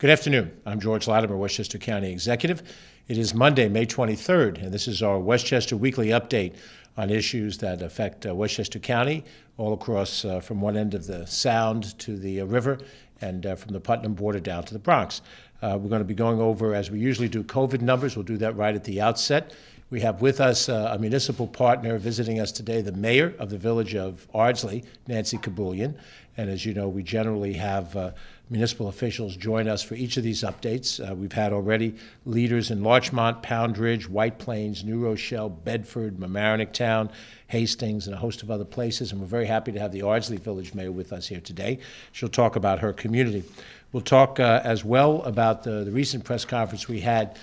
Good afternoon. I'm George Latimer, Westchester County Executive. It is Monday, May 23rd, and this is our Westchester Weekly Update on issues that affect Westchester County, all across from one end of the Sound to the river, and from the Putnam border down to the Bronx. We're going to be going over, as we usually do, COVID numbers. We'll do that right at the outset. We have with us a municipal partner visiting us today, the mayor of the village of Ardsley, Nancy Kabulian. And as you know, we generally have municipal officials join us for each of these updates. We've had already leaders in Larchmont, Pound Ridge, White Plains, New Rochelle, Bedford, Mamaroneck Town, Hastings, and a host of other places. And we're very happy to have the Ardsley Village Mayor with us here today. She'll talk about her community. We'll talk as well about the recent press conference we had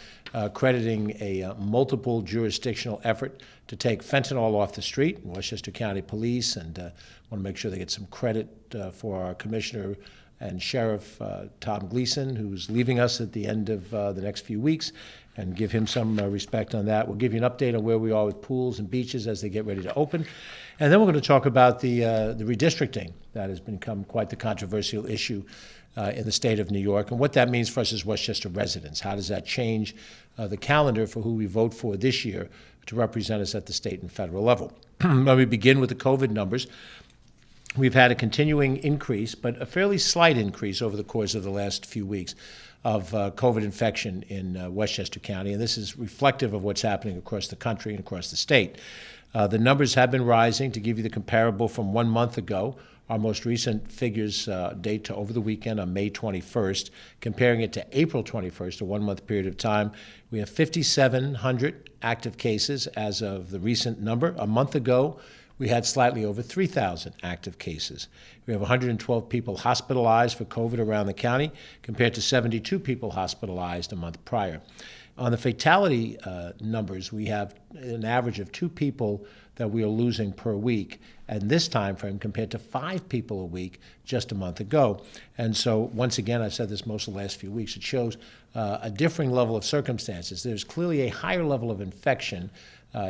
crediting a multiple jurisdictional effort to take fentanyl off the street. Westchester County Police, and want to make sure they get some credit for our Commissioner and Sheriff Tom Gleason, who's leaving us at the end of the next few weeks, and give him some respect on that. We'll give you an update on where we are with pools and beaches as they get ready to open. And then we're going to talk about the redistricting that has become quite the controversial issue in the state of New York, and what that means for us as Westchester residents. How does that change the calendar for who we vote for this year to represent us at the state and federal level? Let me begin with the COVID numbers. We've had a continuing increase, but a fairly slight increase over the course of the last few weeks of COVID infection in Westchester County, and this is reflective of what's happening across the country and across the state. The numbers have been rising. To give you the comparable from 1 month ago, our most recent figures date to over the weekend on May 21st. Comparing it to April 21st, a 1 month period of time, we have 5,700 active cases as of the recent number. A month ago, we had slightly over 3,000 active cases. We have 112 people hospitalized for COVID around the county, compared to 72 people hospitalized a month prior. On the fatality numbers, we have an average of 2 people that we are losing per week, and this time frame compared to 5 people a week just a month ago. And so, once again, I've said this most of the last few weeks, it shows a differing level of circumstances. There's clearly a higher level of infection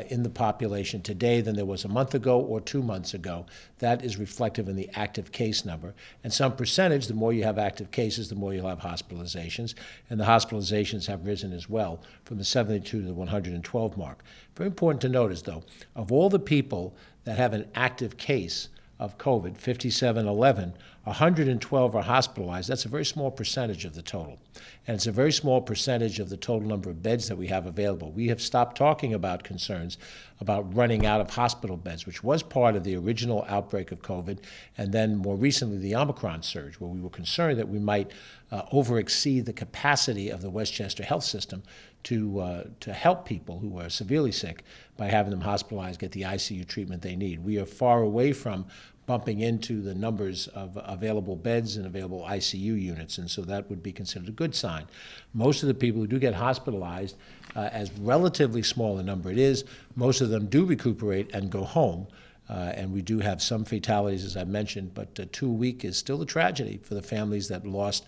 in the population today than there was a month ago or 2 months ago. That is reflective in the active case number. And some percentage, the more you have active cases, the more you'll have hospitalizations. And the hospitalizations have risen as well from the 72 to the 112 mark. Very important to notice, though, of all the people that have an active case of COVID, 5711, 112 are hospitalized. That's a very small percentage of the total. And it's a very small percentage of the total number of beds that we have available. We have stopped talking about concerns about running out of hospital beds, which was part of the original outbreak of COVID, and then more recently the Omicron surge, where we were concerned that we might overexceed the capacity of the Westchester health system to help people who are severely sick by having them hospitalized, get the ICU treatment they need. We are far away from bumping into the numbers of available beds and available ICU units, and so that would be considered a good sign. Most of the people who do get hospitalized, as relatively small a number it is, most of them do recuperate and go home. And we do have some fatalities, as I mentioned, but 2 a week is still a tragedy for the families that lost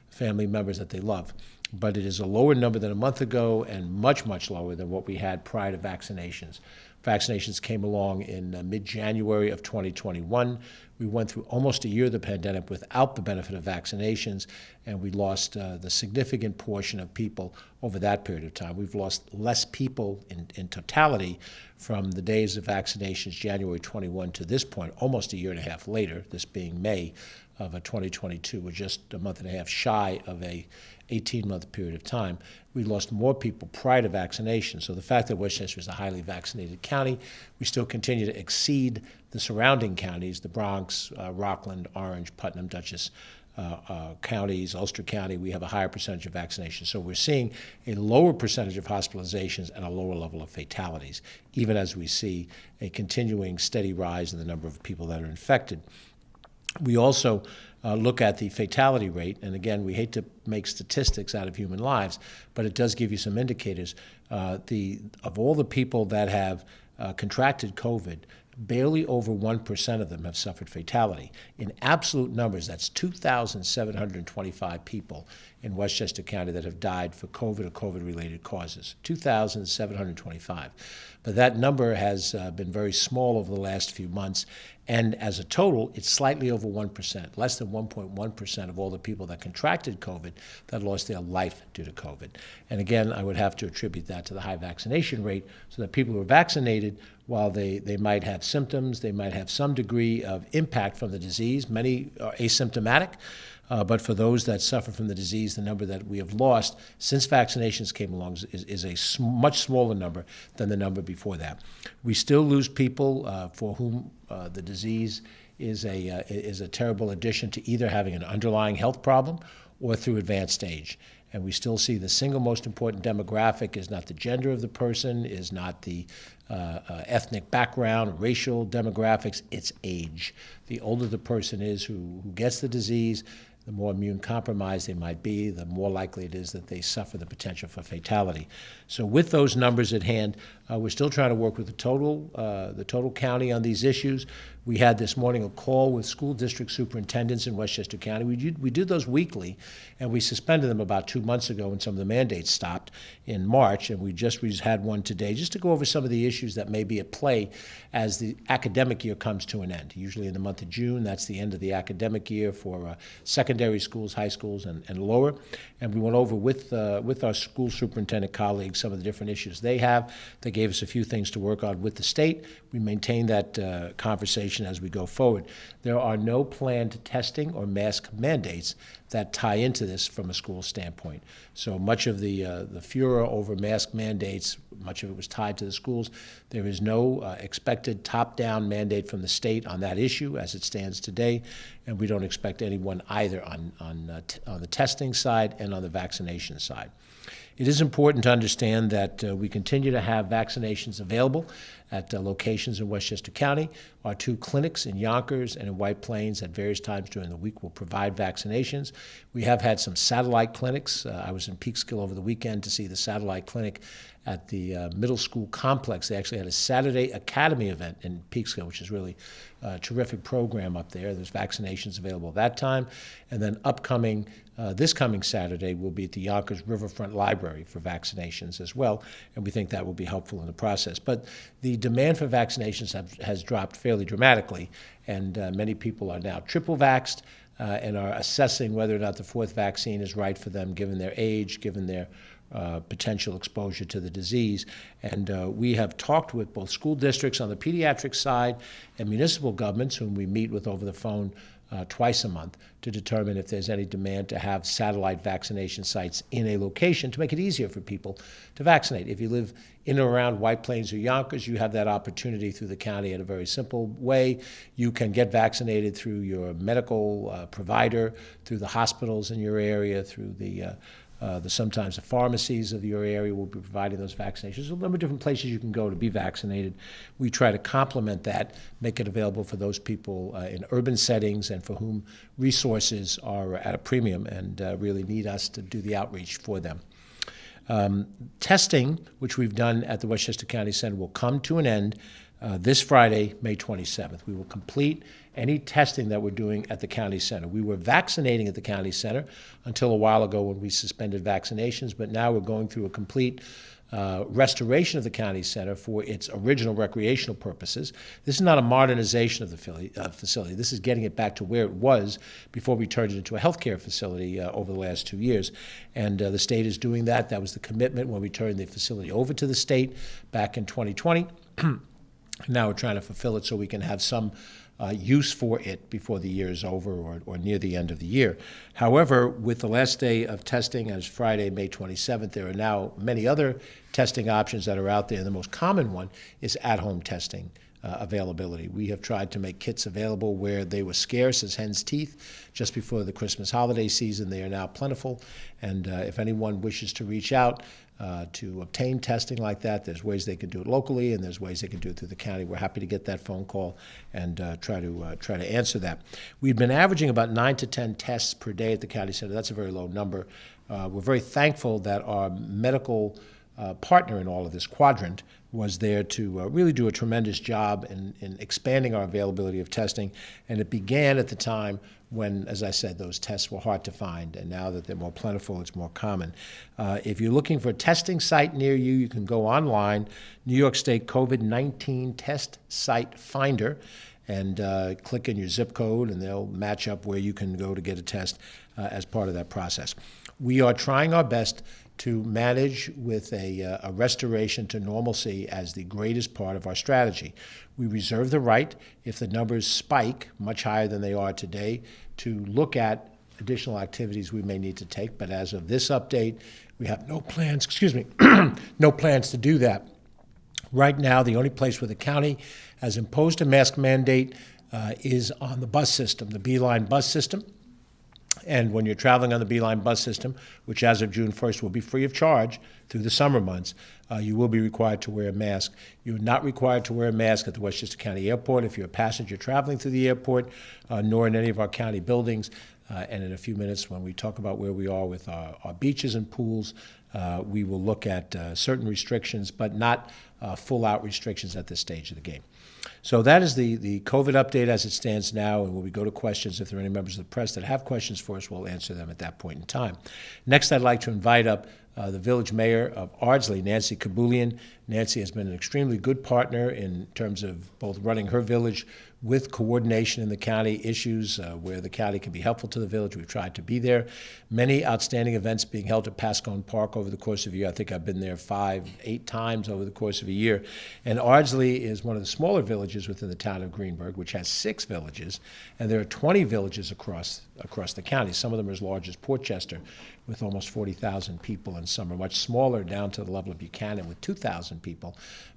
family members that they love. But it is a lower number than a month ago and much, much lower than what we had prior to vaccinations. Vaccinations came along in mid-January of 2021. We went through almost a year of the pandemic without the benefit of vaccinations, and we lost the significant portion of people over that period of time. We've lost less people in totality from the days of vaccinations, January 21, to this point, almost a year and a half later, this being May of 2022. We're just a month and a half shy of a 18-month period of time. We lost more people prior to vaccination. So the fact that Westchester is a highly vaccinated county, we still continue to exceed the surrounding counties, the Bronx, Rockland, Orange, Putnam, Dutchess counties, Ulster County. We have a higher percentage of vaccinations. So we're seeing a lower percentage of hospitalizations and a lower level of fatalities, even as we see a continuing steady rise in the number of people that are infected. We also look at the fatality rate, and again, we hate to make statistics out of human lives, but it does give you some indicators. Of all the people that have contracted COVID, barely over 1% of them have suffered fatality. In absolute numbers, that's 2,725 people in Westchester County that have died for COVID or COVID-related causes, 2,725. But that number has been very small over the last few months, and as a total, it's slightly over 1%, less than 1.1% of all the people that contracted COVID that lost their life due to COVID. And again, I would have to attribute that to the high vaccination rate, so that people who are vaccinated, while they might have symptoms, they might have some degree of impact from the disease. Many are asymptomatic, but for those that suffer from the disease, the number that we have lost since vaccinations came along is a much smaller number than the number before that. We still lose people for whom the disease is a terrible addition to either having an underlying health problem or through advanced age. And we still see the single most important demographic is not the gender of the person, is not the ethnic background, racial demographics, it's age. The older the person is who gets the disease, the more immune compromised they might be, the more likely it is that they suffer the potential for fatality. So with those numbers at hand, we're still trying to work with the total county on these issues. We had this morning a call with school district superintendents in Westchester County. We do those weekly, and we suspended them about 2 months ago when some of the mandates stopped in March, and we just had one today just to go over some of the issues that may be at play as the academic year comes to an end. Usually in the month of June, that's the end of the academic year for secondary schools, high schools, and lower. And we went over with our school superintendent colleagues some of the different issues they have. They gave us a few things to work on with the state. We maintain that conversation as we go forward. There are no planned testing or mask mandates that tie into this from a school standpoint. So much of the furor over mask mandates, much of it was tied to the schools. There is no expected top-down mandate from the state on that issue as it stands today, and we don't expect anyone either on the testing side and on the vaccination side. It is important to understand that we continue to have vaccinations available at locations in Westchester County. Our 2 clinics in Yonkers and in White Plains at various times during the week will provide vaccinations. We have had some satellite clinics. I was in Peekskill over the weekend to see the satellite clinic at the middle school complex. They actually had a Saturday Academy event in Peekskill, which is really a terrific program up there. There's vaccinations available at that time. And then this coming Saturday, we'll be at the Yonkers Riverfront Library for vaccinations as well, and we think that will be helpful in the process. But the demand for vaccinations has dropped fairly dramatically, and many people are now triple vaxxed and are assessing whether or not the 4th vaccine is right for them, given their age, given their potential exposure to the disease. And we have talked with both school districts on the pediatric side and municipal governments, whom we meet with over the phone twice a month, to determine if there's any demand to have satellite vaccination sites in a location to make it easier for people to vaccinate. If you live in or around White Plains or Yonkers, you have that opportunity through the county in a very simple way. You can get vaccinated through your medical provider, through the hospitals in your area, through sometimes the pharmacies of your area will be providing those vaccinations. There's a number of different places you can go to be vaccinated. We try to complement that, make it available for those people in urban settings and for whom resources are at a premium and really need us to do the outreach for them. Testing, which we've done at the Westchester County Center, will come to an end this Friday, May 27th. We will complete any testing that we're doing at the county center. We were vaccinating at the county center until a while ago when we suspended vaccinations, but now we're going through a complete restoration of the county center for its original recreational purposes. This is not a modernization of the facility. This is getting it back to where it was before we turned it into a healthcare facility over the last 2 years. And the state is doing that. That was the commitment when we turned the facility over to the state back in 2020. Now we're trying to fulfill it so we can have some use for it before the year is over or near the end of the year. However, with the last day of testing as Friday, May 27th, there are now many other testing options that are out there. The most common one is at-home testing availability. We have tried to make kits available where they were scarce as hen's teeth just before the Christmas holiday season. They are now plentiful, and if anyone wishes to reach out to obtain testing like that, there's ways they can do it locally, and there's ways they can do it through the county. We're happy to get that phone call and try to answer that. We've been averaging about 9 to 10 tests per day at the county center. That's a very low number. We're very thankful that our medical partner in all of this quadrant, was there to really do a tremendous job in expanding our availability of testing. And it began at the time when, as I said, those tests were hard to find. And now that they're more plentiful, it's more common. If you're looking for a testing site near you, you can go online, New York State COVID-19 Test Site Finder, and click in your zip code, and they'll match up where you can go to get a test as part of that process. We are trying our best to manage with a restoration to normalcy as the greatest part of our strategy. We reserve the right, if the numbers spike much higher than they are today, to look at additional activities we may need to take. But as of this update, we have no plans, no plans to do that. Right now, the only place where the county has imposed a mask mandate is on the bus system, the Beeline bus system. And when you're traveling on the Beeline bus system, which as of June 1st will be free of charge through the summer months, you will be required to wear a mask. You're not required to wear a mask at the Westchester County Airport if you're a passenger traveling through the airport, nor in any of our county buildings. And in a few minutes, when we talk about where we are with our beaches and pools, we will look at certain restrictions, but not full-out restrictions at this stage of the game. So that is the COVID update as it stands now, and when we go to questions, if there are any members of the press that have questions for us, we'll answer them at that point in time. Next, I'd like to invite up the village mayor of Ardsley, Nancy Kabulian. Nancy has been an extremely good partner in terms of both running her village with coordination in the county issues where the county can be helpful to the village. We've tried to be there. Many outstanding events being held at Pascone Park over the course of a year. I think I've been there 5-8 times over the course of a year. And Ardsley is one of the smaller villages within the town of Greenburgh, which has 6 villages, and there are 20 villages across the county. Some of them are as large as Portchester, with almost 40,000 people, and some are much smaller, down to the level of Buchanan with 2,000 people.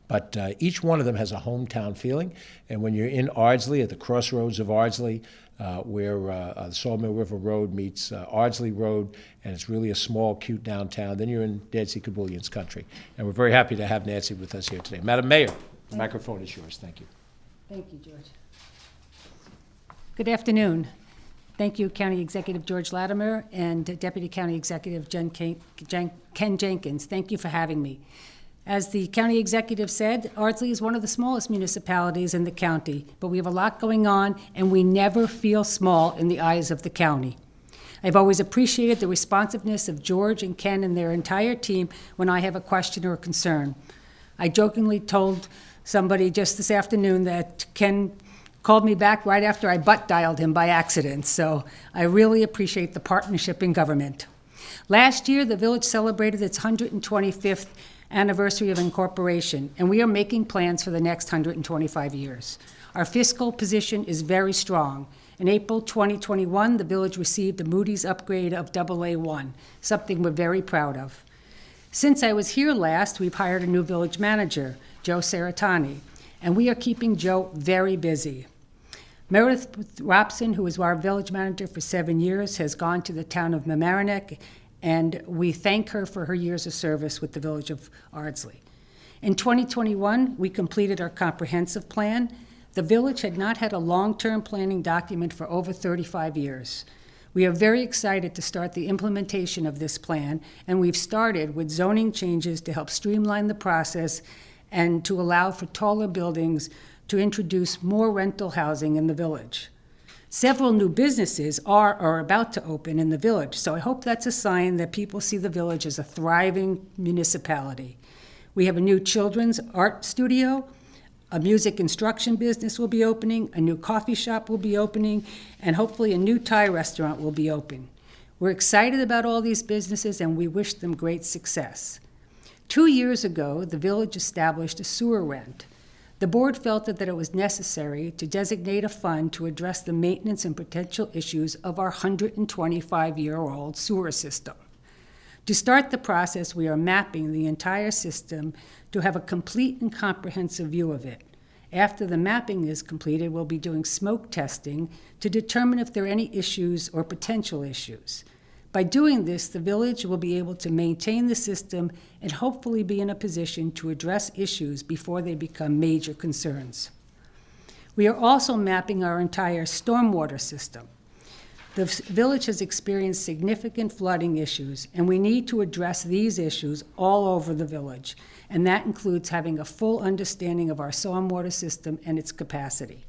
But each one of them has a hometown feeling, and when you're in Ardsley, at the crossroads of Ardsley, where the Sawmill River Road meets Ardsley Road, and it's really a small, cute downtown, then you're in Nancy Kabulian's country. And we're very happy to have Nancy with us here today. Madam Mayor, the microphone is yours. Thank you. Thank you, George. Good afternoon. Thank you, County Executive George Latimer and Deputy County Executive Ken Jenkins. Thank you for having me. As the county executive said, Ardsley is one of the smallest municipalities in the county, but we have a lot going on, and we never feel small in the eyes of the county. I've always appreciated the responsiveness of George and Ken and their entire team when I have a question or a concern. I jokingly told somebody just this afternoon that Ken called me back right after I butt dialed him by accident, so I really appreciate the partnership in government. Last year, the village celebrated its 125th anniversary of incorporation, and we are making plans for the next 125 years. Our fiscal position is very strong. In April 2021, the village received a Moody's upgrade of AA1, something we're very proud of. Since I was here last, we've hired a new village manager, Joe Saratani, and we are keeping Joe very busy. Meredith Robson, who was our village manager for 7 years, has gone to the town of Mamaroneck, and we thank her for her years of service with the village of Ardsley. In 2021, we completed our comprehensive plan. The village had not had a long-term planning document for over 35 years. We are very excited to start the implementation of this plan, and we've started with zoning changes to help streamline the process and to allow for taller buildings to introduce more rental housing in the village. Several new businesses are about to open in the village, so I hope that's a sign that people see the village as a thriving municipality. We have a new children's art studio, a music instruction business will be opening, a new coffee shop will be opening, and hopefully a new Thai restaurant will be open. We're excited about all these businesses, and we wish them great success. 2 years ago, the village established a sewer rent. The board felt that it was necessary to designate a fund to address the maintenance and potential issues of our 125-year-old sewer system. To start the process, we are mapping the entire system to have a complete and comprehensive view of it. After the mapping is completed, we'll be doing smoke testing to determine if there are any issues or potential issues. By doing this, the village will be able to maintain the system and hopefully be in a position to address issues before they become major concerns. We are also mapping our entire stormwater system. The village has experienced significant flooding issues, and we need to address these issues all over the village, and that includes having a full understanding of our stormwater system and its capacity.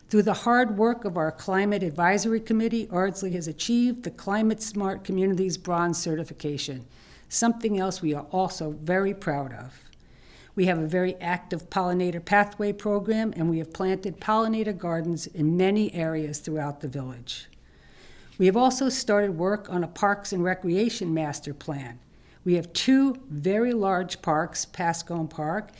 Through the hard work of our Climate Advisory Committee, Ardsley has achieved the Climate Smart Communities Bronze certification, something else we are also very proud of. We have a very active pollinator pathway program, and we have planted pollinator gardens in many areas throughout the village. We have also started work on a Parks and Recreation Master Plan. We have two very large parks, Pascone Park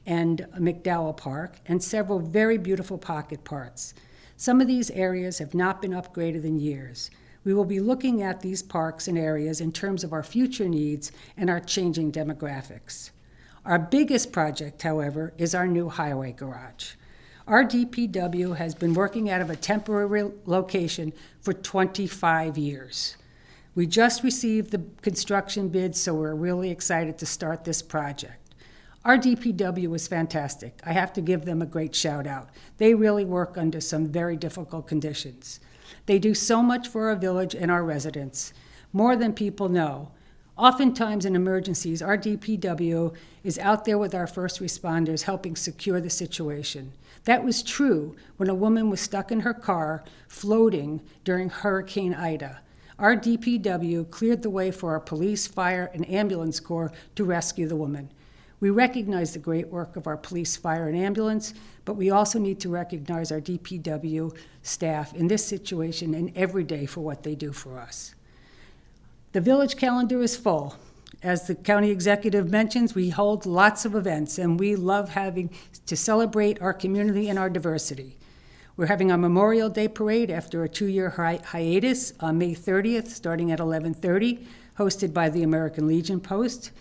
and McDowell Park, and several very beautiful pocket parks. Some of these areas have not been upgraded in years. We will be looking at these parks and areas in terms of our future needs and our changing demographics. Our biggest project, however, is our new highway garage. Our DPW has been working out of a temporary location for 25 years. We just received the construction bid, so we're really excited to start this project. Our DPW is fantastic. I have to give them a great shout out. They really work under some very difficult conditions. They do so much for our village and our residents, more than people know. Oftentimes in emergencies, our DPW is out there with our first responders helping secure the situation. That was true when a woman was stuck in her car floating during Hurricane Ida. Our DPW cleared the way for our police, fire, and ambulance corps to rescue the woman. We recognize the great work of our police, fire, and ambulance, but we also need to recognize our DPW staff in this situation and every day for what they do for us. The village calendar is full. As the county executive mentions, we hold lots of events, and we love having to celebrate our community and our diversity. We're having our Memorial Day parade after a 2-year hiatus on May 30th, starting at 11:30, hosted by the American Legion Post.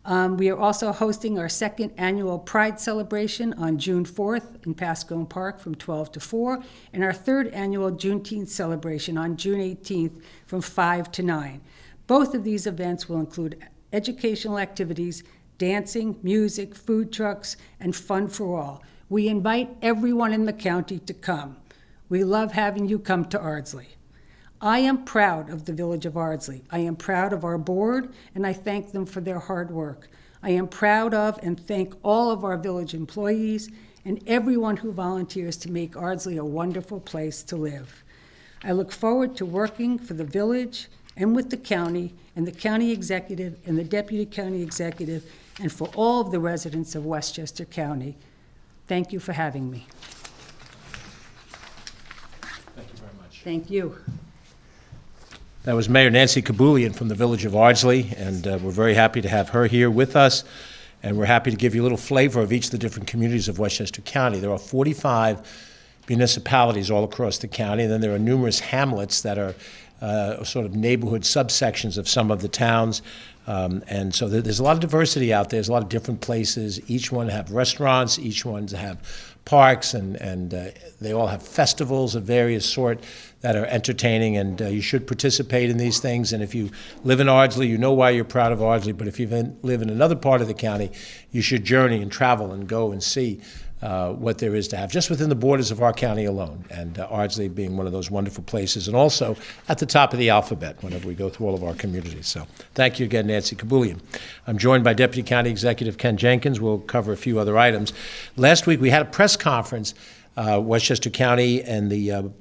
We are also hosting our second annual Pride celebration on June 4th in Pascone Park from 12 to 4, and our third annual Juneteenth celebration on June 18th from 5 to 9. Both of these events will include educational activities, dancing, music, food trucks, and fun for all. We invite everyone in the county to come. We love having you come to Ardsley. I am proud of the village of Ardsley. I am proud of our board, and I thank them for their hard work. I am proud of and thank all of our village employees and everyone who volunteers to make Ardsley a wonderful place to live. I look forward to working for the village and with the county and the county executive and the deputy county executive and for all of the residents of Westchester County. Thank you for having me. Thank you very much. Thank you. That was Mayor Nancy Kabulian from the village of Ardsley, and we're very happy to have her here with us, and we're happy to give you a little flavor of each of the different communities of Westchester County. There are 45 municipalities all across the county, and then there are numerous hamlets that are sort of neighborhood subsections of some of the towns. And so there's a lot of diversity out there. There's a lot of different places. Each one have restaurants, each one have parks, and they all have festivals of various sort that are entertaining, and you should participate in these things. And if you live in Ardsley, you know why you're proud of Ardsley, but if you live in another part of the county, you should journey and travel and go and see what there is to have just within the borders of our county alone, and Ardsley being one of those wonderful places, and also at the top of the alphabet whenever we go through all of our communities. So thank you again, Nancy Kabulian. I'm joined by Deputy County Executive Ken Jenkins. We'll cover a few other items. Last week we had a press conference, Westchester County and the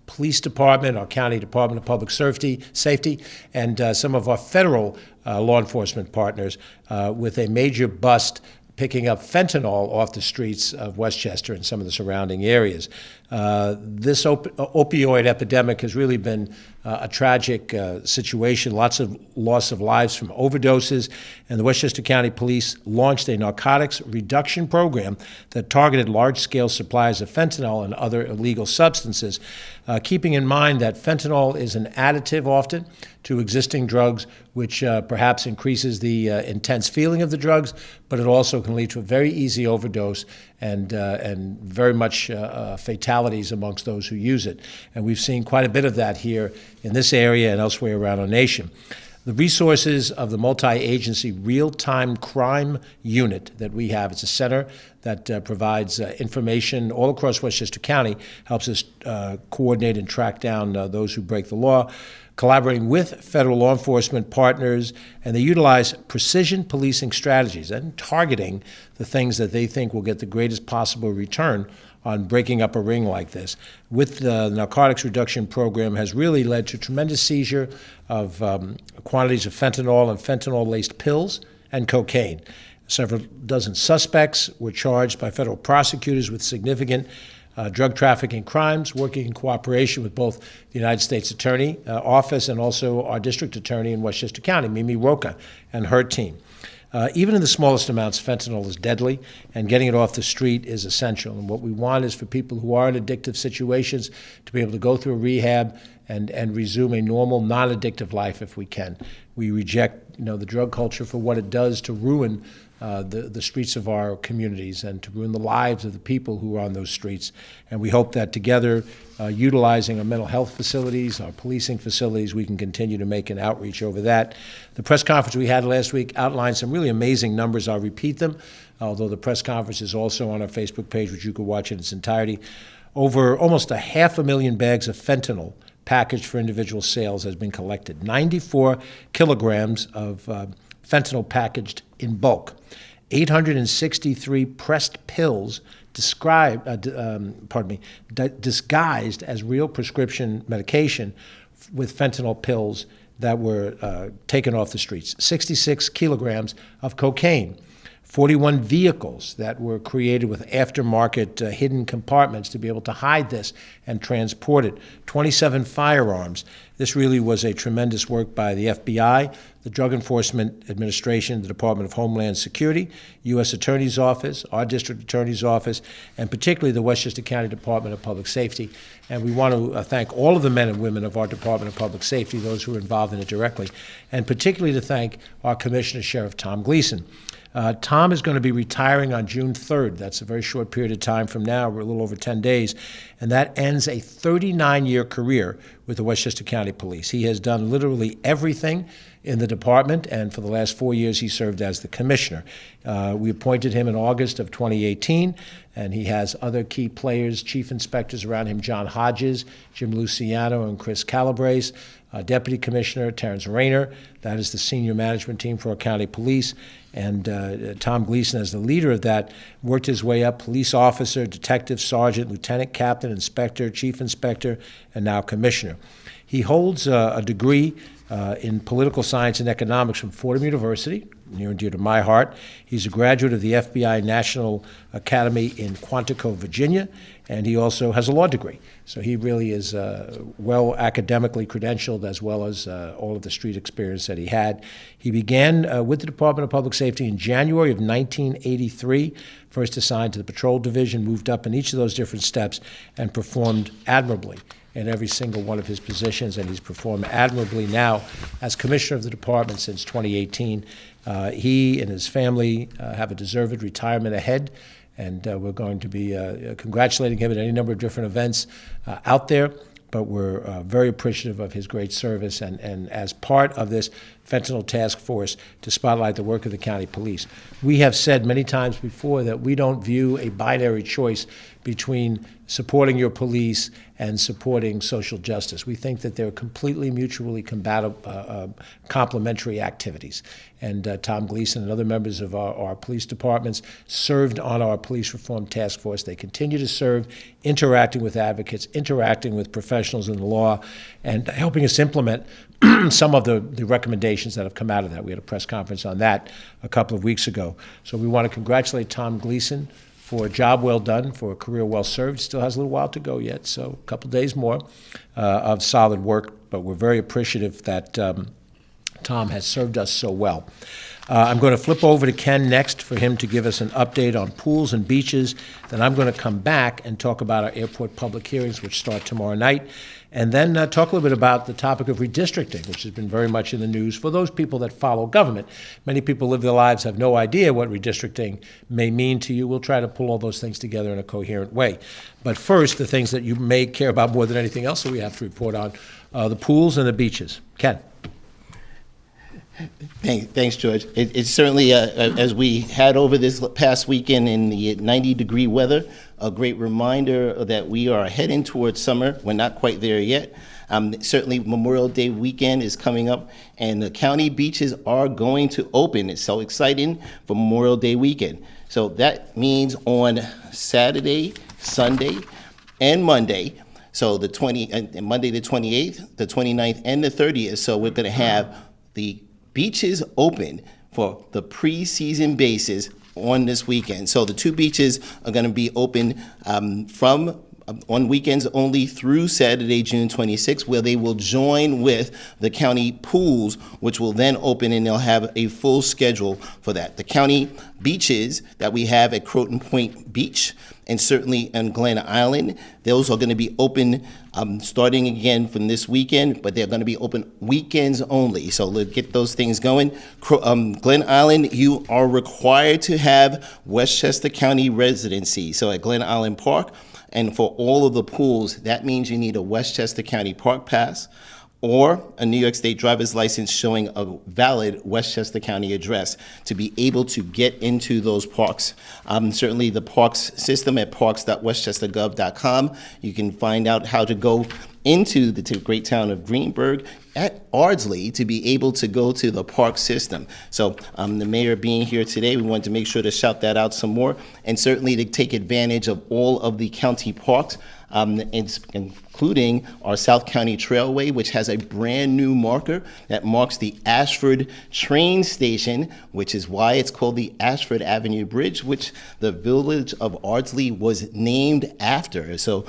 Police Department, our County Department of Public Safety, and some of our federal law enforcement partners with a major bust picking up fentanyl off the streets of Westchester and some of the surrounding areas. This opioid epidemic has really been a tragic situation, lots of loss of lives from overdoses, and the Westchester County Police launched a narcotics reduction program that targeted large-scale supplies of fentanyl and other illegal substances, keeping in mind that fentanyl is an additive often to existing drugs, which perhaps increases the intense feeling of the drugs, but it also can lead to a very easy overdose and very much fatalities amongst those who use it. And we've seen quite a bit of that here in this area and elsewhere around our nation. The resources of the multi-agency real-time crime unit that we have, it's a center that provides information all across Westchester County, helps us coordinate and track down those who break the law, collaborating with federal law enforcement partners, and they utilize precision policing strategies and targeting the things that they think will get the greatest possible return on breaking up a ring like this. With the narcotics reduction program has really led to tremendous seizure of quantities of fentanyl and fentanyl-laced pills and cocaine. Several dozen suspects were charged by federal prosecutors with significant drug trafficking crimes, working in cooperation with both the United States Attorney Office and also our district attorney in Westchester County, Mimi Roca, and her team. Even in the smallest amounts, fentanyl is deadly, and getting it off the street is essential. And what we want is for people who are in addictive situations to be able to go through a rehab and resume a normal, non-addictive life if we can. We reject, the drug culture for what it does to ruin the streets of our communities and to ruin the lives of the people who are on those streets. And we hope that together, utilizing our mental health facilities, our policing facilities, we can continue to make an outreach over that. The press conference we had last week outlined some really amazing numbers. I'll repeat them, although the press conference is also on our Facebook page, which you can watch in its entirety. Over almost 500,000 bags of fentanyl packaged for individual sales has been collected. 94 kilograms of fentanyl packaged in bulk. 863 pressed pills disguised as real prescription medication with fentanyl pills that were taken off the streets. 66 kilograms of cocaine. 41 vehicles that were created with aftermarket hidden compartments to be able to hide this and transport it. 27 firearms. This really was a tremendous work by the FBI, the Drug Enforcement Administration, the Department of Homeland Security, U.S. Attorney's Office, our District Attorney's Office, and particularly the Westchester County Department of Public Safety. And we want to thank all of the men and women of our Department of Public Safety, those who are involved in it directly, and particularly to thank our Commissioner, Sheriff Tom Gleason. Tom is going to be retiring on June 3rd. That's a very short period of time from now. We're a little over 10 days. And that ends a 39-year career with the Westchester County Police. He has done literally everything in the department, and for the last 4 years he served as the commissioner. We appointed him in August of 2018, and he has other key players, chief inspectors around him, John Hodges, Jim Luciano, and Chris Calabrese. Deputy Commissioner Terrence Rayner, that is the senior management team for our county police, and Tom Gleason, as the leader of that, worked his way up, police officer, detective, sergeant, lieutenant, captain, inspector, chief inspector, and now commissioner. He holds a degree in political science and economics from Fordham University, near and dear to my heart. He's a graduate of the FBI National Academy in Quantico, Virginia, and he also has a law degree. So he really is well academically credentialed, as well as all of the street experience that he had. He began with the Department of Public Safety in January of 1983, first assigned to the Patrol Division, moved up in each of those different steps, and performed admirably in every single one of his positions, and he's performed admirably now as commissioner of the department since 2018. He and his family have a deserved retirement ahead, and we're going to be congratulating him at any number of different events out there, but we're very appreciative of his great service and as part of this fentanyl task force to spotlight the work of the county police. We have said many times before that we don't view a binary choice between supporting your police and supporting social justice. We think that they're completely mutually complementary activities. And Tom Gleason and other members of our police departments served on our police reform task force. They continue to serve, interacting with advocates, interacting with professionals in the law, and helping us implement some of the recommendations that have come out of that. We had a press conference on that a couple of weeks ago. So we want to congratulate Tom Gleason for a job well done, for a career well served. Still has a little while to go yet, so a couple days more of solid work, but we're very appreciative that Tom has served us so well. I'm going to flip over to Ken next for him to give us an update on pools and beaches. Then I'm going to come back and talk about our airport public hearings, which start tomorrow night, and then talk a little bit about the topic of redistricting, which has been very much in the news for those people that follow government. Many people live their lives, have no idea what redistricting may mean to you. We'll try to pull all those things together in a coherent way. But first, the things that you may care about more than anything else that we have to report on, the pools and the beaches. Ken. Thanks, George. It's certainly, as we had over this past weekend in the 90-degree weather, a great reminder that we are heading towards summer. We're not quite there yet. Certainly Memorial Day weekend is coming up, and the county beaches are going to open. It's so exciting for Memorial Day weekend. So that means on Saturday, Sunday, and Monday, so Monday the 28th, the 29th, and the 30th, so we're going to have the beaches open for the preseason basis on this weekend. So the two beaches are going to be open on weekends only through Saturday, June 26th, where they will join with the county pools, which will then open, and they'll have a full schedule for that. The county beaches that we have at Croton Point Beach and certainly on Glen Island, those are going to be open starting again from this weekend, but they're going to be open weekends only. So let's get those things going. Glen Island, you are required to have Westchester County residency. So at Glen Island Park, and for all of the pools, that means you need a Westchester County Park Pass or a New York State driver's license showing a valid Westchester County address to be able to get into those parks. Certainly the parks system at parks.westchestergov.com, you can find out how to go into the great town of Greenburgh at Ardsley to be able to go to the park system. So the mayor being here today, we wanted to make sure to shout that out some more, and certainly to take advantage of all of the county parks, including our South County Trailway, which has a brand new marker that marks the Ashford train station, which is why it's called the Ashford Avenue Bridge, which the village of Ardsley was named after. So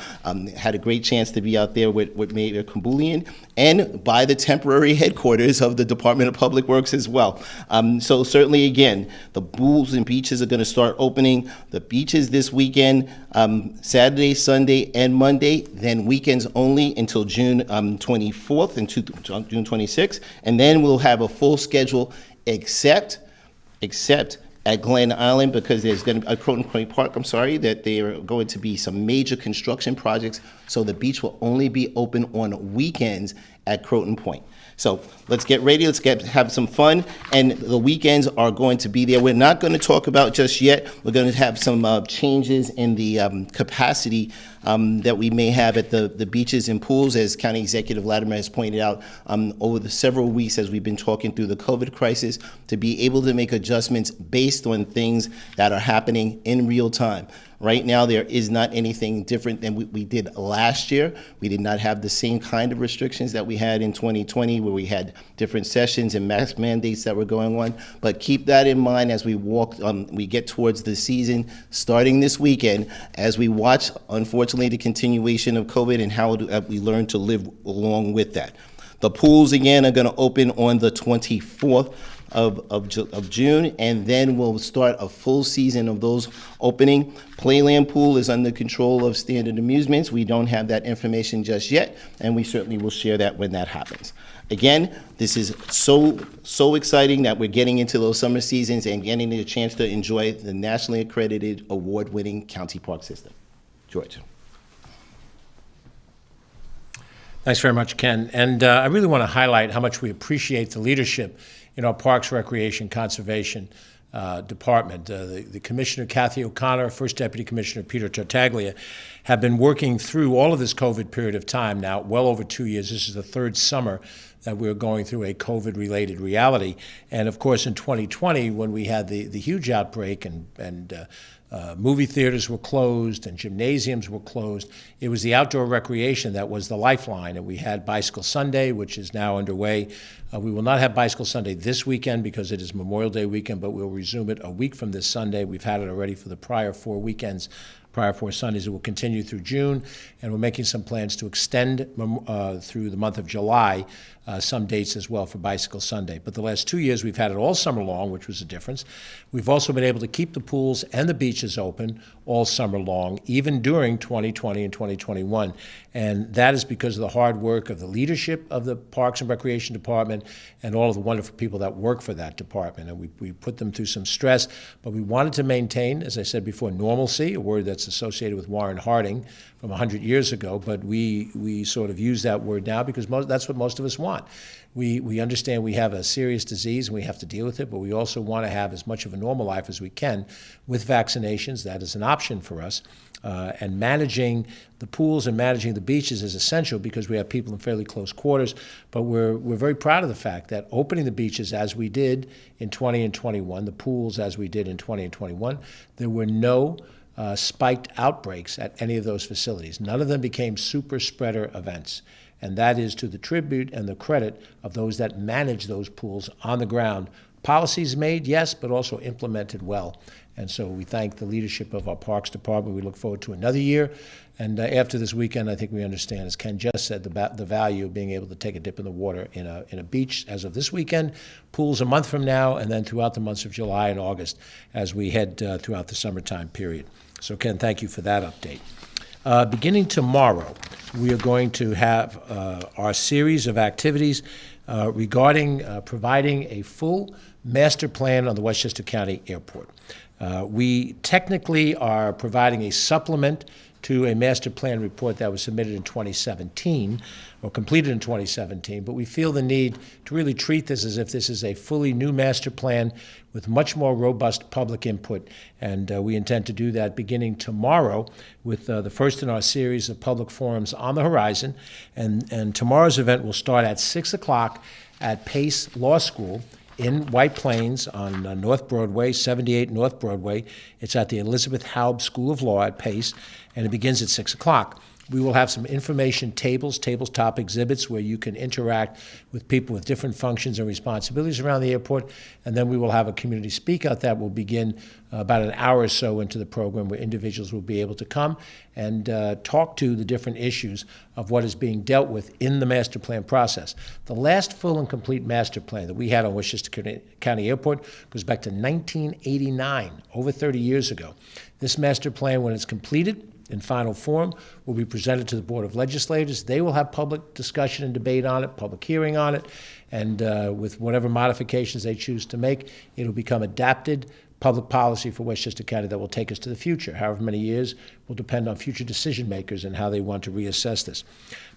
had a great chance to be out there with Mayor Kabulian and by the temporary headquarters of the Department of Public Works as well. So certainly, again, the pools and beaches are going to start opening. The beaches this weekend, Saturday, Sunday, and Monday, then weekends only until June 24th and June 26th, and then we'll have a full schedule except at Glen Island, because there's going to be Croton Point Park, that there are going to be some major construction projects, so the beach will only be open on weekends at Croton Point. So let's get ready, have some fun, and the weekends are going to be there. We're not going to talk about just yet. We're going to have some changes in the capacity that we may have at the beaches and pools, as County Executive Latimer has pointed out over the several weeks as we've been talking through the COVID crisis, to be able to make adjustments based on things that are happening in real time. Right now, there is not anything different than we did last year. We did not have the same kind of restrictions that we had in 2020, where we had different sessions and mask mandates that were going on. But keep that in mind as we we get towards the season starting this weekend, as we watch, unfortunately, the continuation of COVID and how we learn to live along with that. The pools, again, are going to open on the 24th of June, and then we'll start a full season of those opening. Playland Pool is under control of Standard Amusements. We don't have that information just yet, and we certainly will share that when that happens. Again, this is so exciting that we're getting into those summer seasons and getting the chance to enjoy the nationally accredited award-winning county park system. George. Thanks very much, Ken. And I really want to highlight how much we appreciate the leadership in our Parks, Recreation, Conservation Department. The Commissioner, Kathy O'Connor, First Deputy Commissioner Peter Tartaglia, have been working through all of this COVID period of time now, well over 2 years. This is the third summer that we're going through a COVID-related reality. And of course, in 2020, when we had the huge outbreak and movie theaters were closed and gymnasiums were closed, it was the outdoor recreation that was the lifeline. And we had Bicycle Sunday, which is now underway. We will not have Bicycle Sunday this weekend because it is Memorial Day weekend, but we'll resume it a week from this Sunday. We've had it already for the prior 4 weekends, prior 4 Sundays. It will continue through June, and we're making some plans to extend through the month of July some dates as well for Bicycle Sunday. But the last 2 years, we've had it all summer long, which was a difference. We've also been able to keep the pools and the beaches open all summer long, even during 2020 and 2021. And that is because of the hard work of the leadership of the Parks and Recreation Department and all of the wonderful people that work for that department. And we put them through some stress, but we wanted to maintain, as I said before, normalcy, a word that's that's associated with Warren Harding from 100 years ago, but we sort of use that word now because that's what most of us want. We understand we have a serious disease and we have to deal with it, but we also want to have as much of a normal life as we can with vaccinations. That is an option for us. And managing the pools and managing the beaches is essential because we have people in fairly close quarters. But we're very proud of the fact that opening the beaches as we did in 20 and 21, the pools as we did in 20 and 21, there were no spiked outbreaks at any of those facilities. None of them became super spreader events. And that is to the tribute and the credit of those that manage those pools on the ground. Policies made, yes, but also implemented well. And so we thank the leadership of our Parks Department. We look forward to another year. And after this weekend, I think we understand, as Ken just said, the value of being able to take a dip in the water in a beach as of this weekend, pools a month from now, and then throughout the months of July and August as we head throughout the summertime period. So, Ken, thank you for that update. Beginning tomorrow, we are going to have our series of activities regarding providing a full master plan on the Westchester County Airport. We technically are providing a supplement to a master plan report that was submitted in 2017 or completed in 2017, but we feel the need to really treat this as if this is a fully new master plan with much more robust public input, and we intend to do that beginning tomorrow with the first in our series of public forums on the horizon, and tomorrow's event will start at 6 o'clock at Pace Law School in White Plains on North Broadway, 78 North Broadway. It's at the Elizabeth Haub School of Law at Pace, and it begins at 6 o'clock. We will have some information tabletop exhibits where you can interact with people with different functions and responsibilities around the airport, and then we will have a community speak out that will begin about an hour or so into the program where individuals will be able to come and talk to the different issues of what is being dealt with in the master plan process. The last full and complete master plan that we had on Westchester County Airport goes back to 1989, over 30 years ago. This master plan, when it's completed, in final form, will be presented to the Board of Legislators. They will have public discussion and debate on it, public hearing on it, and with whatever modifications they choose to make, it'll become adapted public policy for Westchester County that will take us to the future. However many years will depend on future decision makers and how they want to reassess this.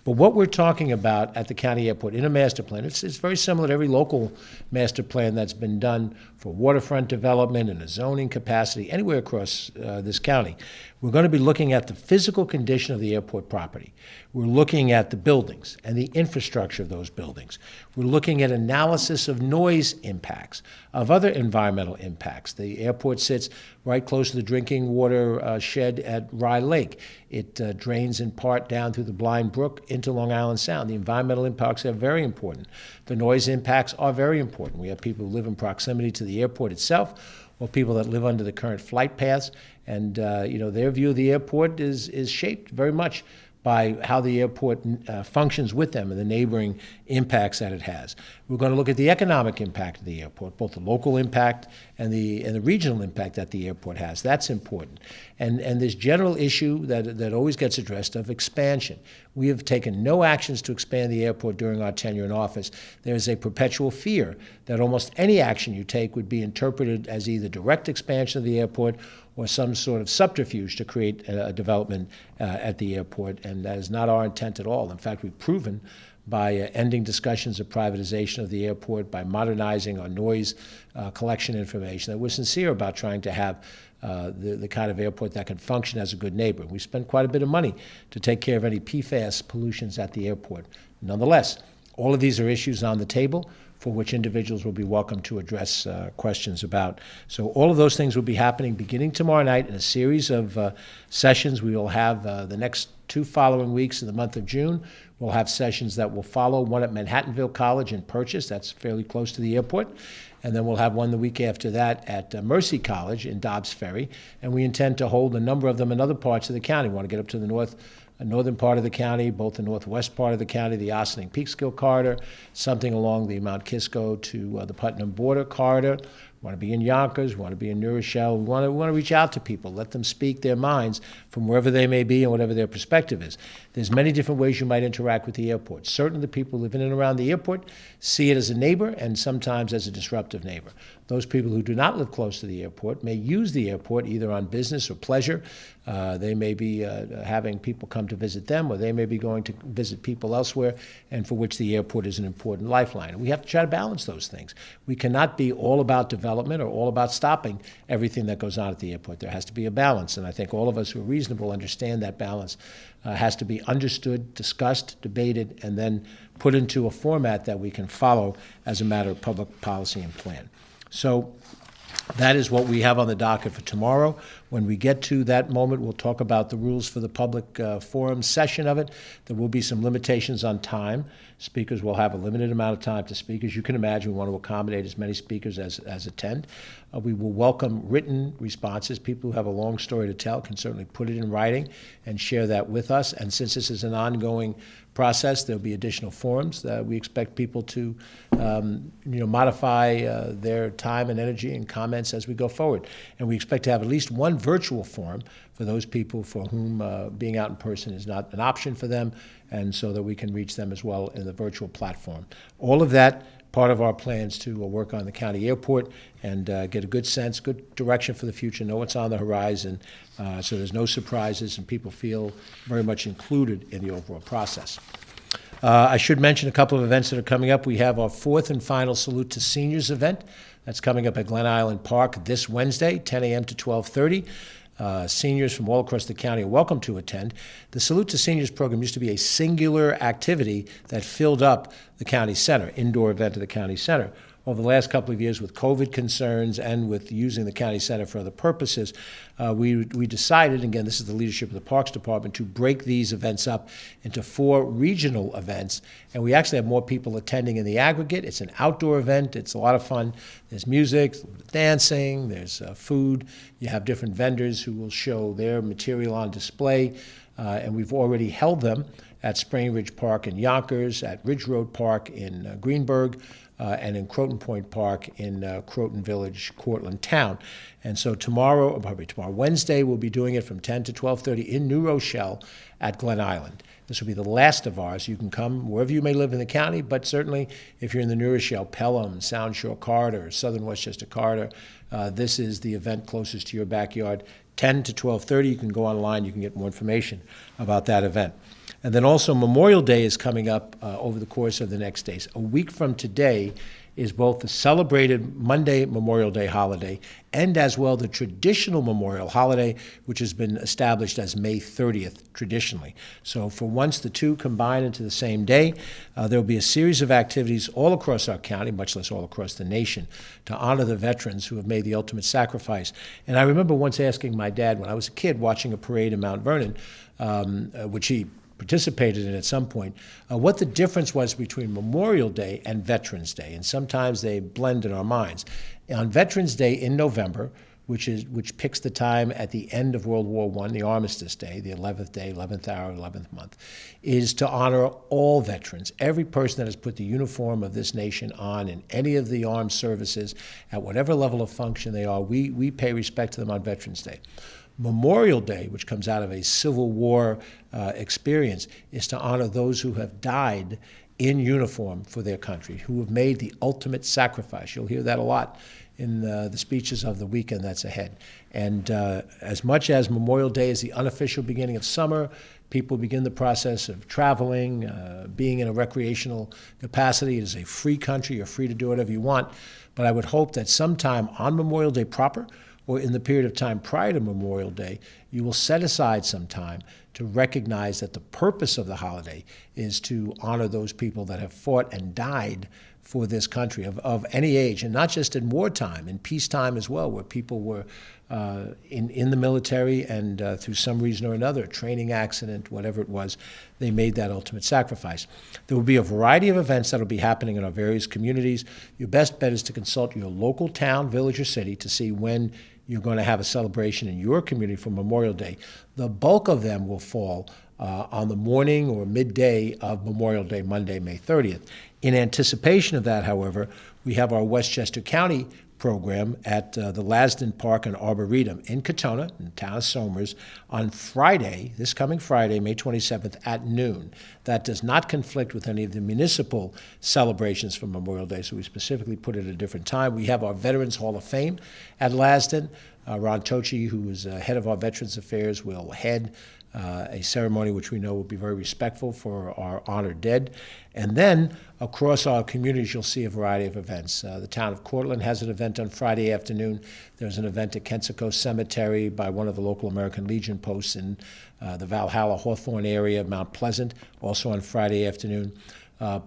But what we're talking about at the county airport in a master plan, it's very similar to every local master plan that's been done for waterfront development and a zoning capacity anywhere across this county. We're going to be looking at the physical condition of the airport property. We're looking at the buildings and the infrastructure of those buildings. We're looking at analysis of noise impacts, of other environmental impacts. The airport sits right close to the drinking water shed at Rye Lake. It drains in part down through the Blind Brook into Long Island Sound. The environmental impacts are very important. The noise impacts are very important. We have people who live in proximity to the airport itself, or people that live under the current flight paths, and their view of the airport is shaped very much by how the airport functions with them and the neighboring impacts that it has. We're going to look at the economic impact of the airport, both the local impact and the regional impact that the airport has. That's important. And this general issue that always gets addressed of expansion. We have taken no actions to expand the airport during our tenure in office. There is a perpetual fear that almost any action you take would be interpreted as either direct expansion of the airport or some sort of subterfuge to create a development at the airport, and that is not our intent at all. In fact, we've proven by ending discussions of privatization of the airport, by modernizing our noise collection information, that we're sincere about trying to have the kind of airport that can function as a good neighbor. We spend quite a bit of money to take care of any PFAS pollutions at the airport. Nonetheless, all of these are issues on the table for which individuals will be welcome to address questions about. So all of those things will be happening beginning tomorrow night in a series of sessions. We will have the next 2 following weeks in the month of June. We'll have sessions that will follow, one at Manhattanville College in Purchase, that's fairly close to the airport, and then we'll have one the week after that at Mercy College in Dobbs Ferry, and we intend to hold a number of them in other parts of the county. We want to get up to the northern part of the county, both the northwest part of the county, the Ossining Peekskill corridor, something along the Mount Kisco to the Putnam border corridor, We want to be in Yonkers, we want to be in New Rochelle. We want to reach out to people, let them speak their minds from wherever they may be and whatever their perspective is. There's many different ways you might interact with the airport. Certainly the people living in and around the airport see it as a neighbor and sometimes as a disruptive neighbor. Those people who do not live close to the airport may use the airport either on business or pleasure. They may be having people come to visit them, or they may be going to visit people elsewhere, and for which the airport is an important lifeline. And we have to try to balance those things. We cannot be all about development or all about stopping everything that goes on at the airport. There has to be a balance, and I think all of us who are reasonable understand that balance has to be understood, discussed, debated, and then put into a format that we can follow as a matter of public policy and plan. So that is what we have on the docket for tomorrow. When we get to that moment, we'll talk about the rules for the public forum session of it. There will be some limitations on time. Speakers will have a limited amount of time to speak. As you can imagine, we want to accommodate as many speakers as attend. We will welcome written responses. People who have a long story to tell can certainly put it in writing and share that with us. And since this is an ongoing process, there'll be additional forums. We expect people to modify their time and energy and comments as we go forward. And we expect to have at least one virtual forum for those people for whom being out in person is not an option for them, and so that we can reach them as well in the virtual platform. All of that part of our plans to work on the county airport and get a good sense, good direction for the future, know what's on the horizon, so there's no surprises and people feel very much included in the overall process. I should mention a couple of events that are coming up. We have our fourth and final Salute to Seniors event. That's coming up at Glen Island Park this Wednesday, 10 a.m. to 12:30. Seniors from all across the county are welcome to attend. The Salute to Seniors program used to be a singular activity that filled up the county center, indoor event at the county center. Over the last couple of years, with COVID concerns and with using the county center for other purposes, we decided, again, this is the leadership of the Parks Department, to break these events up into 4 regional events. And we actually have more people attending in the aggregate. It's an outdoor event. It's a lot of fun. There's music, dancing, there's food. You have different vendors who will show their material on display. And we've already held them at Spring Ridge Park in Yonkers, at Ridge Road Park in Greenburgh, and in Croton Point Park in Croton Village, Cortland Town. And so tomorrow, Wednesday, we'll be doing it from 10 to 12:30 in New Rochelle at Glen Island. This will be the last of ours. You can come wherever you may live in the county, but certainly if you're in the New Rochelle, Pelham, Sound Shore Corridor, Southern Westchester Corridor, this is the event closest to your backyard. 10 to 12:30, you can go online, you can get more information about that event. And then also Memorial Day is coming up over the course of the next days. A week from today is both the celebrated Monday Memorial Day holiday and as well the traditional Memorial holiday, which has been established as May 30th traditionally. So for once the two combine into the same day, there will be a series of activities all across our county, much less all across the nation, to honor the veterans who have made the ultimate sacrifice. And I remember once asking my dad when I was a kid watching a parade in Mount Vernon, which he participated in at some point, what the difference was between Memorial Day and Veterans Day, and sometimes they blend in our minds. On Veterans Day in November, which picks the time at the end of World War I, the Armistice Day, the 11th day, 11th hour, 11th month, is to honor all veterans, every person that has put the uniform of this nation on in any of the armed services, at whatever level of function they are. We pay respect to them on Veterans Day. Memorial Day, which comes out of a Civil War experience, is to honor those who have died in uniform for their country, who have made the ultimate sacrifice. You'll hear that a lot in the speeches of the weekend that's ahead. And as much as Memorial Day is the unofficial beginning of summer, people begin the process of traveling, being in a recreational capacity. It is a free country. You're free to do whatever you want. But I would hope that sometime on Memorial Day proper, or in the period of time prior to Memorial Day, you will set aside some time to recognize that the purpose of the holiday is to honor those people that have fought and died for this country of any age, and not just in wartime, in peacetime as well, where people were in the military and through some reason or another, training accident, whatever it was, they made that ultimate sacrifice. There will be a variety of events that will be happening in our various communities. Your best bet is to consult your local town, village, or city to see when you're going to have a celebration in your community for Memorial Day. The bulk of them will fall on the morning or midday of Memorial Day, Monday, May 30th. In anticipation of that, however, we have our Westchester County program at the Lasden Park and Arboretum in Katona, in the town of Somers, on Friday, this coming Friday, May 27th at noon. That does not conflict with any of the municipal celebrations for Memorial Day, so we specifically put it at a different time. We have our Veterans Hall of Fame at Lasden. Ron Tochi, who is head of our Veterans Affairs, will head a ceremony which we know will be very respectful for our honored dead. And then across our communities, you'll see a variety of events. The town of Cortland has an event on Friday afternoon. There's an event at Kensico Cemetery by one of the local American Legion posts in the Valhalla Hawthorne area, Mount Pleasant, also on Friday afternoon.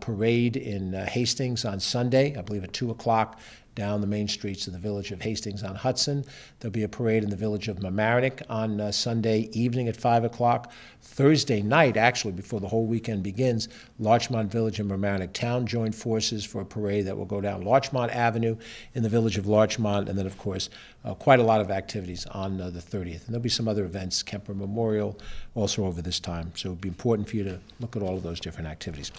Parade in Hastings on Sunday, I believe at 2 o'clock, down the main streets of the village of Hastings on Hudson. There'll be a parade in the village of Mamaroneck on Sunday evening at 5 o'clock. Thursday night, actually, before the whole weekend begins, Larchmont Village and Mamaroneck Town join forces for a parade that will go down Larchmont Avenue in the village of Larchmont, and then, of course, quite a lot of activities on the 30th. And there'll be some other events, Kemper Memorial, also over this time. So it would be important for you to look at all of those different activities.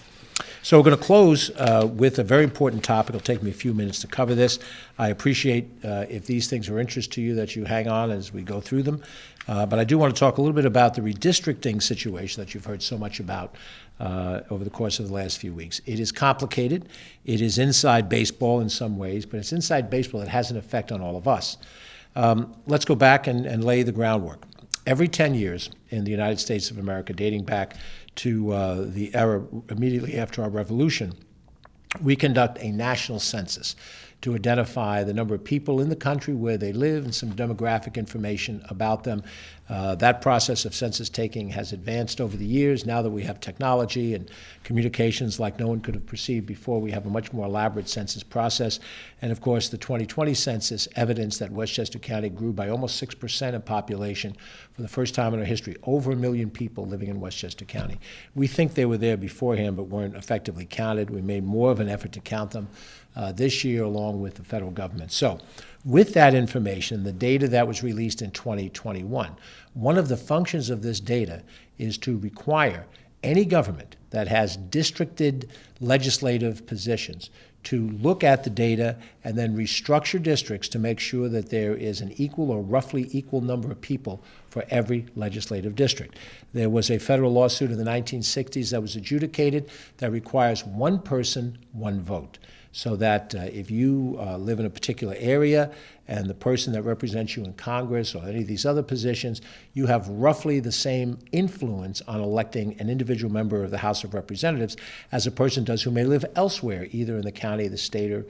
So we're going to close with a very important topic. It'll take me a few minutes to cover this. I appreciate if these things are of interest to you that you hang on as we go through them. But I do want to talk a little bit about the redistricting situation that you've heard so much about over the course of the last few weeks. It is complicated. It is inside baseball in some ways, but it's inside baseball that has an effect on all of us. Let's go back and lay the groundwork. Every 10 years in the United States of America, dating back to the era immediately after our revolution, we conduct a national census to identify the number of people in the country, where they live, and some demographic information about them. That process of census taking has advanced over the years. Now that we have technology and communications like no one could have perceived before, we have a much more elaborate census process. And of course, the 2020 census evidenced that Westchester County grew by almost 6% in population for the first time in our history. Over 1 million people living in Westchester County. We think they were there beforehand, but weren't effectively counted. We made more of an effort to count them this year, along with the federal government. So with that information, the data that was released in 2021, one of the functions of this data is to require any government that has districted legislative positions to look at the data and then restructure districts to make sure that there is an equal or roughly equal number of people for every legislative district. There was a federal lawsuit in the 1960s that was adjudicated that requires one person, one vote. So that if you live in a particular area and the person that represents you in Congress or any of these other positions, you have roughly the same influence on electing an individual member of the House of Representatives as a person does who may live elsewhere, either in the county, the state, or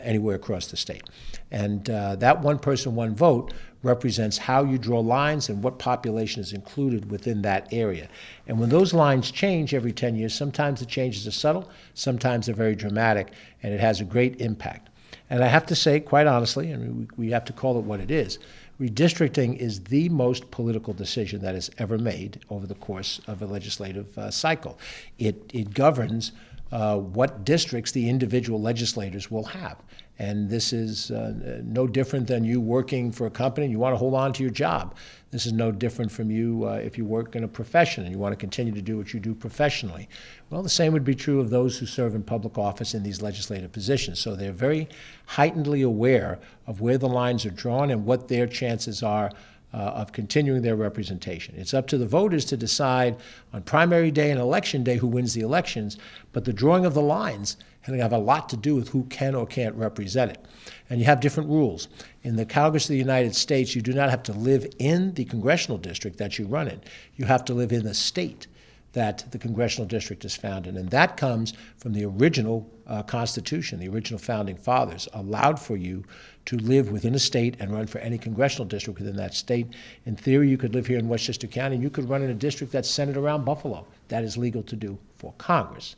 anywhere across the state. And that one person, one vote represents how you draw lines and what population is included within that area. And when those lines change every 10 years, sometimes the changes are subtle, sometimes they're very dramatic, and it has a great impact. And I have to say, quite honestly, and we have to call it what it is, redistricting is the most political decision that is ever made over the course of a legislative cycle. It governs what districts the individual legislators will have. And this is no different than you working for a company and you want to hold on to your job. This is no different from you if you work in a profession and you want to continue to do what you do professionally. Well, the same would be true of those who serve in public office in these legislative positions. So they're very heightenedly aware of where the lines are drawn and what their chances are of continuing their representation. It's up to the voters to decide on primary day and election day who wins the elections, but the drawing of the lines have a lot to do with who can or can't represent it. And you have different rules. In the Congress of the United States, you do not have to live in the congressional district that you run in. You have to live in the state that the congressional district is found in. And that comes from the original Constitution. The original founding fathers allowed for you to live within a state and run for any congressional district within that state. In theory, you could live here in Westchester County and you could run in a district that's centered around Buffalo. That is legal to do for Congress.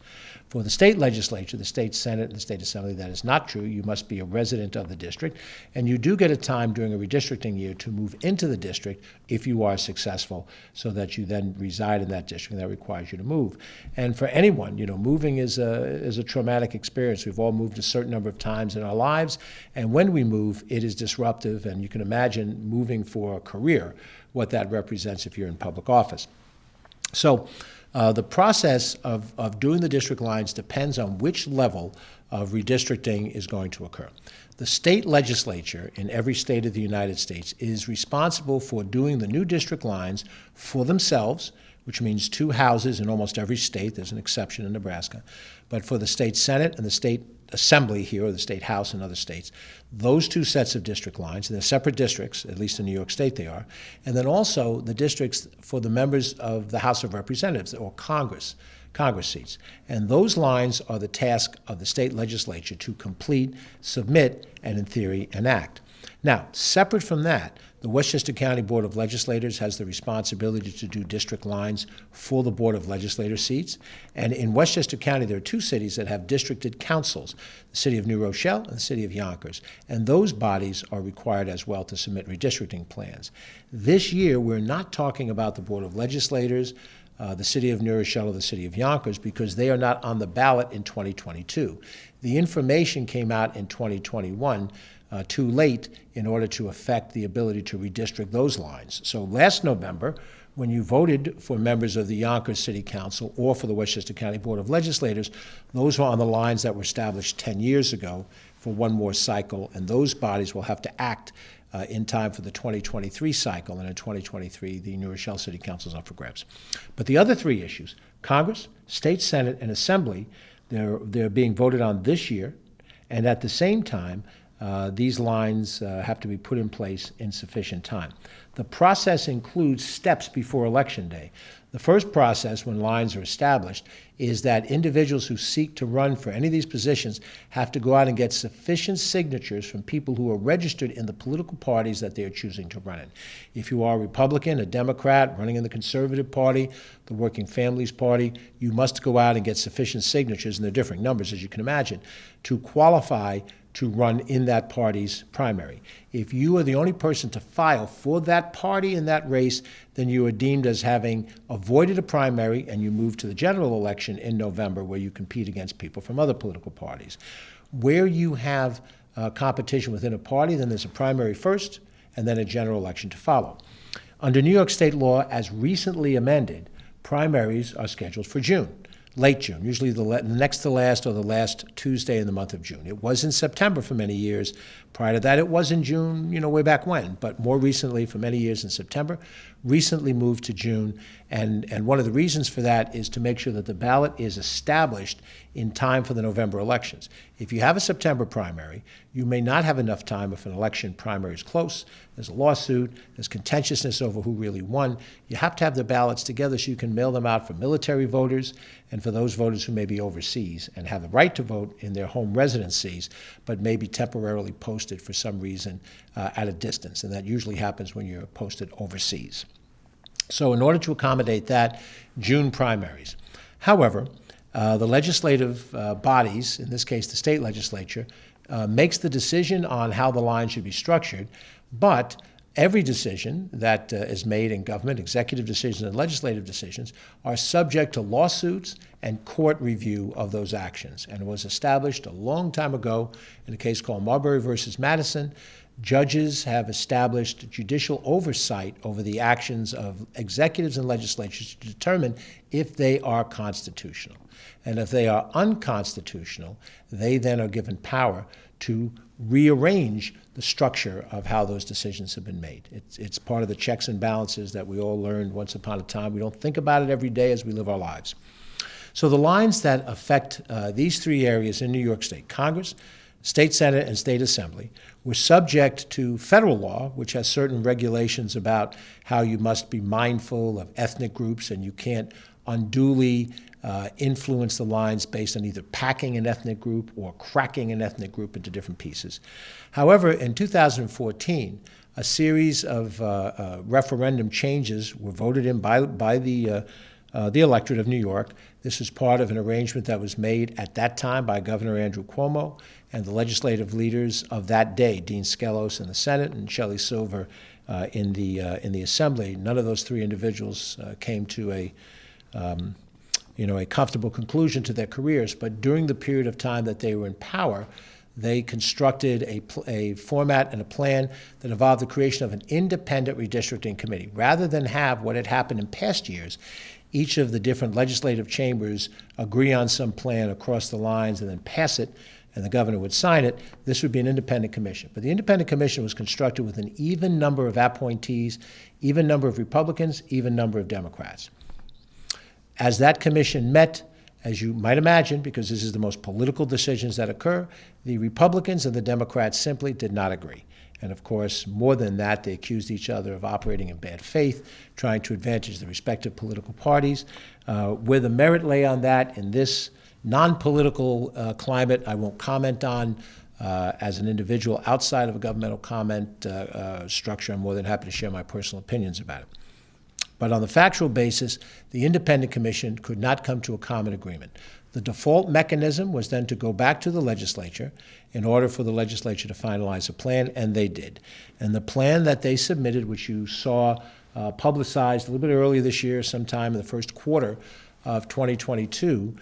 For the state legislature, the state Senate, and the state assembly, that is not true. You must be a resident of the district, and you do get a time during a redistricting year to move into the district if you are successful, so that you then reside in that district, and that requires you to move. And for anyone, moving is a traumatic experience. We've all moved a certain number of times in our lives, and when we move, it is disruptive, and you can imagine moving for a career, what that represents if you're in public office. So The process of doing the district lines depends on which level of redistricting is going to occur. The state legislature in every state of the United States is responsible for doing the new district lines for themselves, which means 2 houses in almost every state. There's an exception in Nebraska. But for the state Senate and the state Assembly here, or the state House in other states, those 2 sets of district lines, they're separate districts, at least in New York State they are, and then also the districts for the members of the House of Representatives, or Congress seats. And those lines are the task of the state legislature to complete, submit, and in theory, enact. Now, separate from that, the Westchester County Board of Legislators has the responsibility to do district lines for the Board of Legislator seats. And in Westchester County, there are 2 cities that have districted councils, the city of New Rochelle and the city of Yonkers. And those bodies are required as well to submit redistricting plans. This year, we're not talking about the Board of Legislators, the city of New Rochelle or the city of Yonkers, because they are not on the ballot in 2022. The information came out in 2021 too late in order to affect the ability to redistrict those lines. So last November, when you voted for members of the Yonkers City Council or for the Westchester County Board of Legislators, those were on the lines that were established 10 years ago for one more cycle, and those bodies will have to act in time for the 2023 cycle, and in 2023, the New Rochelle City Council is up for grabs. But the other 3 issues, Congress, State Senate, and Assembly, they're being voted on this year, and at the same time, these lines have to be put in place in sufficient time. The process includes steps before Election Day. The first process, when lines are established, is that individuals who seek to run for any of these positions have to go out and get sufficient signatures from people who are registered in the political parties that they are choosing to run in. If you are a Republican, a Democrat, running in the Conservative Party, the Working Families Party, you must go out and get sufficient signatures, and they're different numbers, as you can imagine, to qualify to run in that party's primary. If you are the only person to file for that party in that race, then you are deemed as having avoided a primary, and you move to the general election in November, where you compete against people from other political parties. Where you have competition within a party, then there's a primary first, and then a general election to follow. Under New York State law, as recently amended, primaries are scheduled for June. Late June, usually the next to last or the last Tuesday in the month of June. It was in September for many years. Prior to that, it was in June, way back when. But more recently, for many years in September, recently moved to June. And one of the reasons for that is to make sure that the ballot is established in time for the November elections. If you have a September primary, you may not have enough time if an election primary is close. There's a lawsuit, there's contentiousness over who really won. You have to have the ballots together so you can mail them out for military voters and for those voters who may be overseas and have the right to vote in their home residencies, but may be temporarily posted for some reason at a distance. And that usually happens when you're posted overseas. So in order to accommodate that, June primaries. However, the legislative bodies, in this case the state legislature, makes the decision on how the line should be structured, but every decision that is made in government, executive decisions and legislative decisions, are subject to lawsuits and court review of those actions. And it was established a long time ago in a case called Marbury versus Madison. Judges have established judicial oversight over the actions of executives and legislatures to determine if they are constitutional. And if they are unconstitutional, they then are given power to rearrange the structure of how those decisions have been made. It's part of the checks and balances that we all learned once upon a time. We don't think about it every day as we live our lives. So the lines that affect these 3 areas in New York State, Congress, State Senate, and State Assembly, were subject to federal law, which has certain regulations about how you must be mindful of ethnic groups and you can't unduly influence the lines based on either packing an ethnic group or cracking an ethnic group into different pieces. However, in 2014, a series of referendum changes were voted in by the electorate of New York. This is part of an arrangement that was made at that time by Governor Andrew Cuomo and the legislative leaders of that day, Dean Skelos in the Senate and Shelley Silver in the Assembly. None of those 3 individuals came to a comfortable conclusion to their careers, but during the period of time that they were in power, they constructed a format and a plan that involved the creation of an independent redistricting committee. Rather than have what had happened in past years, each of the different legislative chambers agree on some plan across the lines and then pass it, and the governor would sign it, this would be an independent commission. But the independent commission was constructed with an even number of appointees, even number of Republicans, even number of Democrats. As that commission met, as you might imagine, because this is the most political decisions that occur, the Republicans and the Democrats simply did not agree. And of course, more than that, they accused each other of operating in bad faith, trying to advantage the respective political parties. Where the merit lay on that in this non-political climate, I won't comment on. As an individual outside of a governmental comment structure, I'm more than happy to share my personal opinions about it. But on the factual basis, the independent commission could not come to a common agreement. The default mechanism was then to go back to the legislature in order for the legislature to finalize a plan, and they did. And the plan that they submitted, which you saw publicized a little bit earlier this year, sometime in the first quarter of 2022,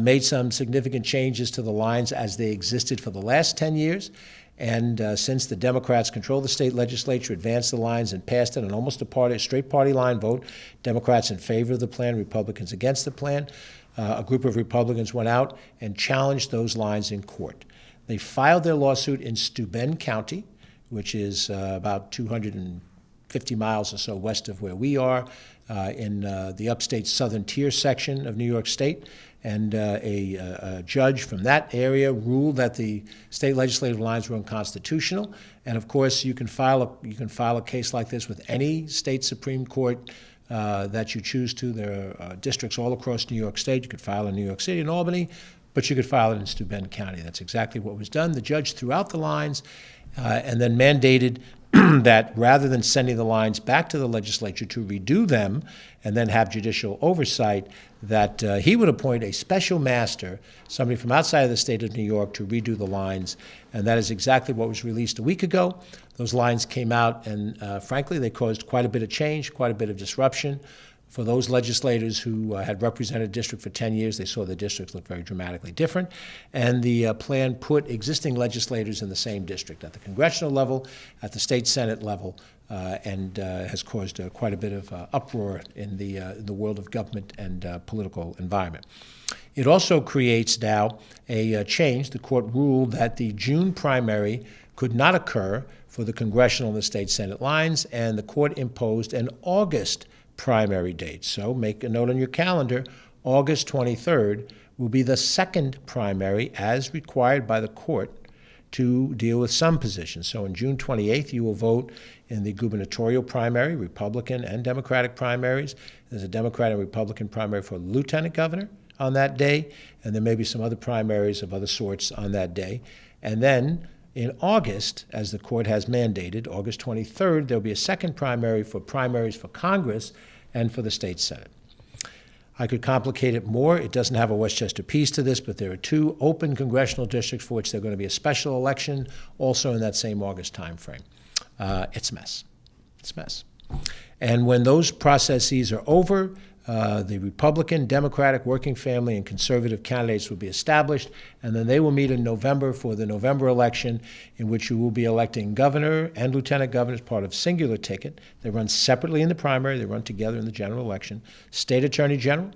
made some significant changes to the lines as they existed for the last 10 years. And since the Democrats control the state legislature, advanced the lines and passed it on almost a straight party line vote, Democrats in favor of the plan, Republicans against the plan, a group of Republicans went out and challenged those lines in court. They filed their lawsuit in Steuben County, which is about 250 miles or so west of where we are, in the upstate southern tier section of New York State. And a judge from that area ruled that the state legislative lines were unconstitutional. And of course, you can file a case like this with any state Supreme Court that you choose to. There are districts all across New York State. You could file in New York City and Albany, but you could file it in Steuben County. That's exactly what was done. The judge threw out the lines and then mandated that rather than sending the lines back to the legislature to redo them and then have judicial oversight, that he would appoint a special master, somebody from outside of the state of New York, to redo the lines. And that is exactly what was released a week ago. Those lines came out, and frankly, they caused quite a bit of change, quite a bit of disruption. For those legislators who had represented a district for 10 years, they saw the districts look very dramatically different. And the plan put existing legislators in the same district at the congressional level, at the state Senate level, and has caused quite a bit of uproar in the world of government and political environment. It also creates now a change. The court ruled that the June primary could not occur for the congressional and the state Senate lines, and the court imposed an August primary date. So make a note on your calendar, August 23rd will be the second primary as required by the court to deal with some positions. So on June 28th, you will vote in the gubernatorial primary, Republican and Democratic primaries. There's a Democrat and Republican primary for lieutenant governor on that day, and there may be some other primaries of other sorts on that day. And then in August, as the court has mandated, August 23rd, there'll be a second primary for primaries for Congress and for the state Senate. I could complicate it more. It doesn't have a Westchester piece to this, but there are two open congressional districts for which there's going to be a special election also in that same August timeframe. It's a mess. It's a mess. And when those processes are over, the Republican, Democratic, Working Family, and Conservative candidates will be established, and then they will meet in November for the November election, in which you will be electing governor and lieutenant governor as part of singular ticket. They run separately in the primary. They run together in the general election. State Attorney General,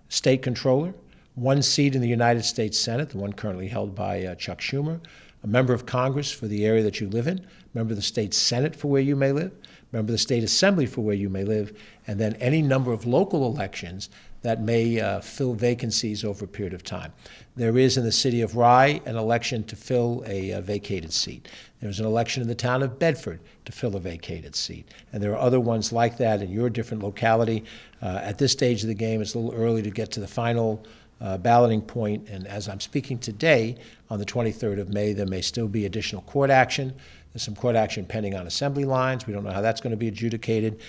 State Controller, one seat in the United States Senate, the one currently held by Chuck Schumer, a member of Congress for the area that you live in, member of the state Senate for where you may live, member of the state assembly for where you may live, and then any number of local elections that may fill vacancies over a period of time. There is in the city of Rye an election to fill a vacated seat. There's an election in the town of Bedford to fill a vacated seat. And there are other ones like that in your different locality. At this stage of the game, it's a little early to get to the final balloting point, and as I'm speaking today, on the 23rd of May, there may still be additional court action. There's some court action pending on assembly lines. We don't know how that's going to be adjudicated.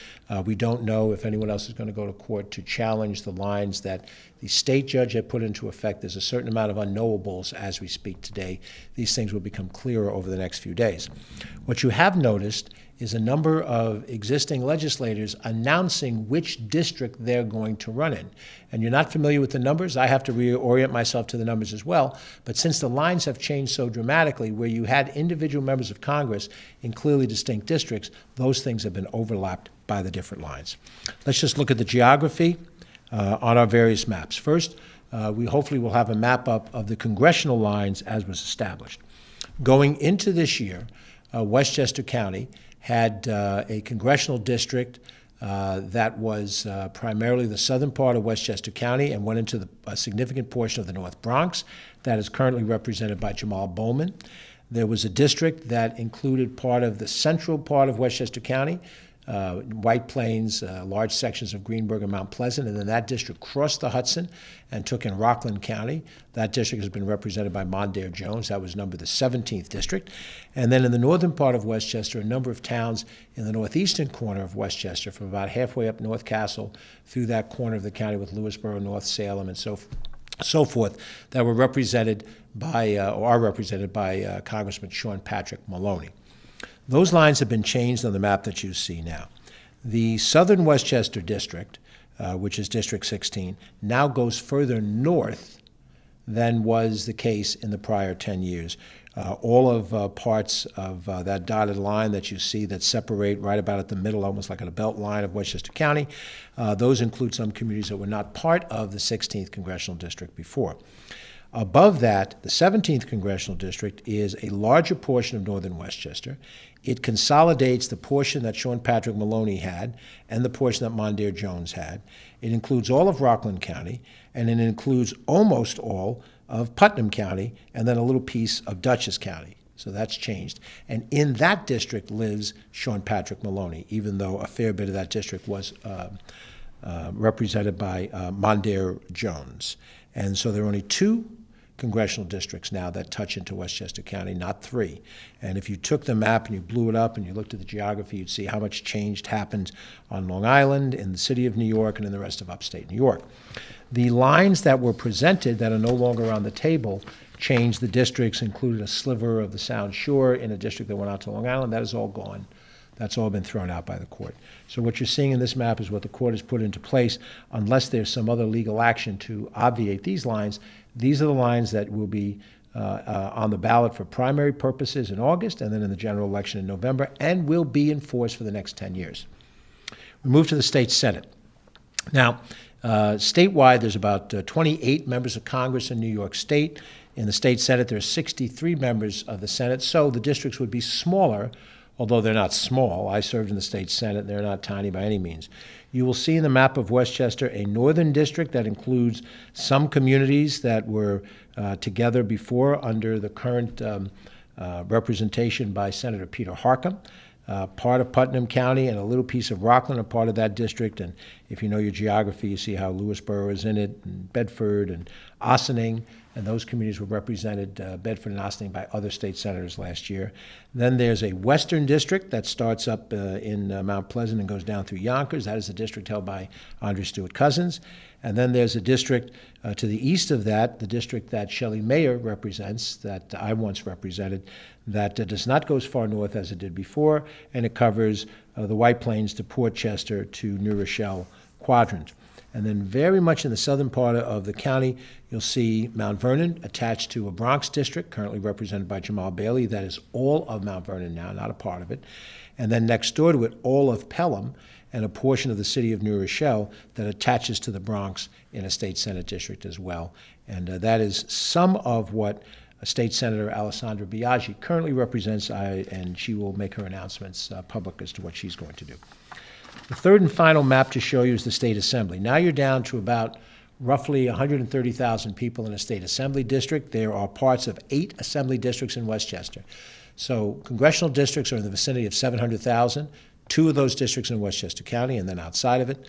We don't know if anyone else is going to go to court to challenge the lines that the state judge had put into effect. There's a certain amount of unknowables as we speak today. These things will become clearer over the next few days. What you have noticed is a number of existing legislators announcing which district they're going to run in. And you're not familiar with the numbers. I have to reorient myself to the numbers as well. But since the lines have changed so dramatically, where you had individual members of Congress in clearly distinct districts, those things have been overlapped by the different lines. Let's just look at the geography. on our various maps. First, we hopefully will have a map up of the congressional lines as was established. Going into this year, Westchester County had a congressional district that was primarily the southern part of Westchester County and went into a significant portion of the North Bronx. That is currently represented by Jamal Bowman. There was a district that included part of the central part of Westchester County, White Plains, large sections of Greenburgh and Mount Pleasant, and then that district crossed the Hudson and took in Rockland County. That district has been represented by Mondaire Jones. That was numbered the 17th district. And then in the northern part of Westchester, a number of towns in the northeastern corner of Westchester, from about halfway up North Castle through that corner of the county with Lewisboro, North Salem, and so forth, that were represented by, or are represented by Congressman Sean Patrick Maloney. Those lines have been changed on the map that you see now. The southern Westchester district, which is District 16, now goes further north than was the case in the prior 10 years. All of parts of that dotted line that you see that separate right about at the middle, almost like a belt line of Westchester County, those include some communities that were not part of the 16th Congressional District before. Above that, the 17th Congressional District is a larger portion of northern Westchester. It consolidates the portion that Sean Patrick Maloney had and the portion that Mondaire Jones had. It includes all of Rockland County, and it includes almost all of Putnam County, and then a little piece of Dutchess County. So that's changed. And in that district lives Sean Patrick Maloney, even though a fair bit of that district was represented by Mondaire Jones. And so there are only two congressional districts now that touch into Westchester County, not three. And if you took the map and you blew it up and you looked at the geography, you'd see how much change happened on Long Island, in the city of New York, and in the rest of upstate New York. The lines that were presented that are no longer on the table changed the districts, included a sliver of the Sound Shore in a district that went out to Long Island. That is all gone. That's all been thrown out by the court. So what you're seeing in this map is what the court has put into place, unless there's some other legal action to obviate these lines. These are the lines that will be on the ballot for primary purposes in August and then in the general election in November, and will be in force for the next 10 years. We move to the state Senate. Now, statewide, there's about 28 members of Congress in New York State. In the state Senate, there are 63 members of the Senate, so the districts would be smaller, although they're not small. I served in the state Senate, and they're not tiny by any means. You will see in the map of Westchester a northern district that includes some communities that were together before under the current representation by Senator Peter Harcum. Part of Putnam County and a little piece of Rockland are part of that district. And if you know your geography, you see how Lewisboro is in it, and Bedford and Ossining, and those communities were represented, Bedford and Ossining, by other state senators last year. Then there's a western district that starts up in Mount Pleasant and goes down through Yonkers. That is a district held by Andre Stewart Cousins. And then there's a district to the east of that, the district that Shelley Mayer represents, that I once represented, that does not go as far north as it did before, and it covers the White Plains to Port Chester to New Rochelle quadrant. And then very much in the southern part of the county, you'll see Mount Vernon attached to a Bronx district, currently represented by Jamal Bailey. That is all of Mount Vernon now, not a part of it. And then next door to it, all of Pelham and a portion of the city of New Rochelle that attaches to the Bronx in a state Senate district as well. And that is some of what State Senator Alessandra Biaggi currently represents, and she will make her announcements public as to what she's going to do. The third and final map to show you is the State Assembly. Now you're down to about roughly 130,000 people in a State Assembly district. There are parts of 8 Assembly districts in Westchester. So congressional districts are in the vicinity of 700,000. 2 of those districts in Westchester County, and then outside of it.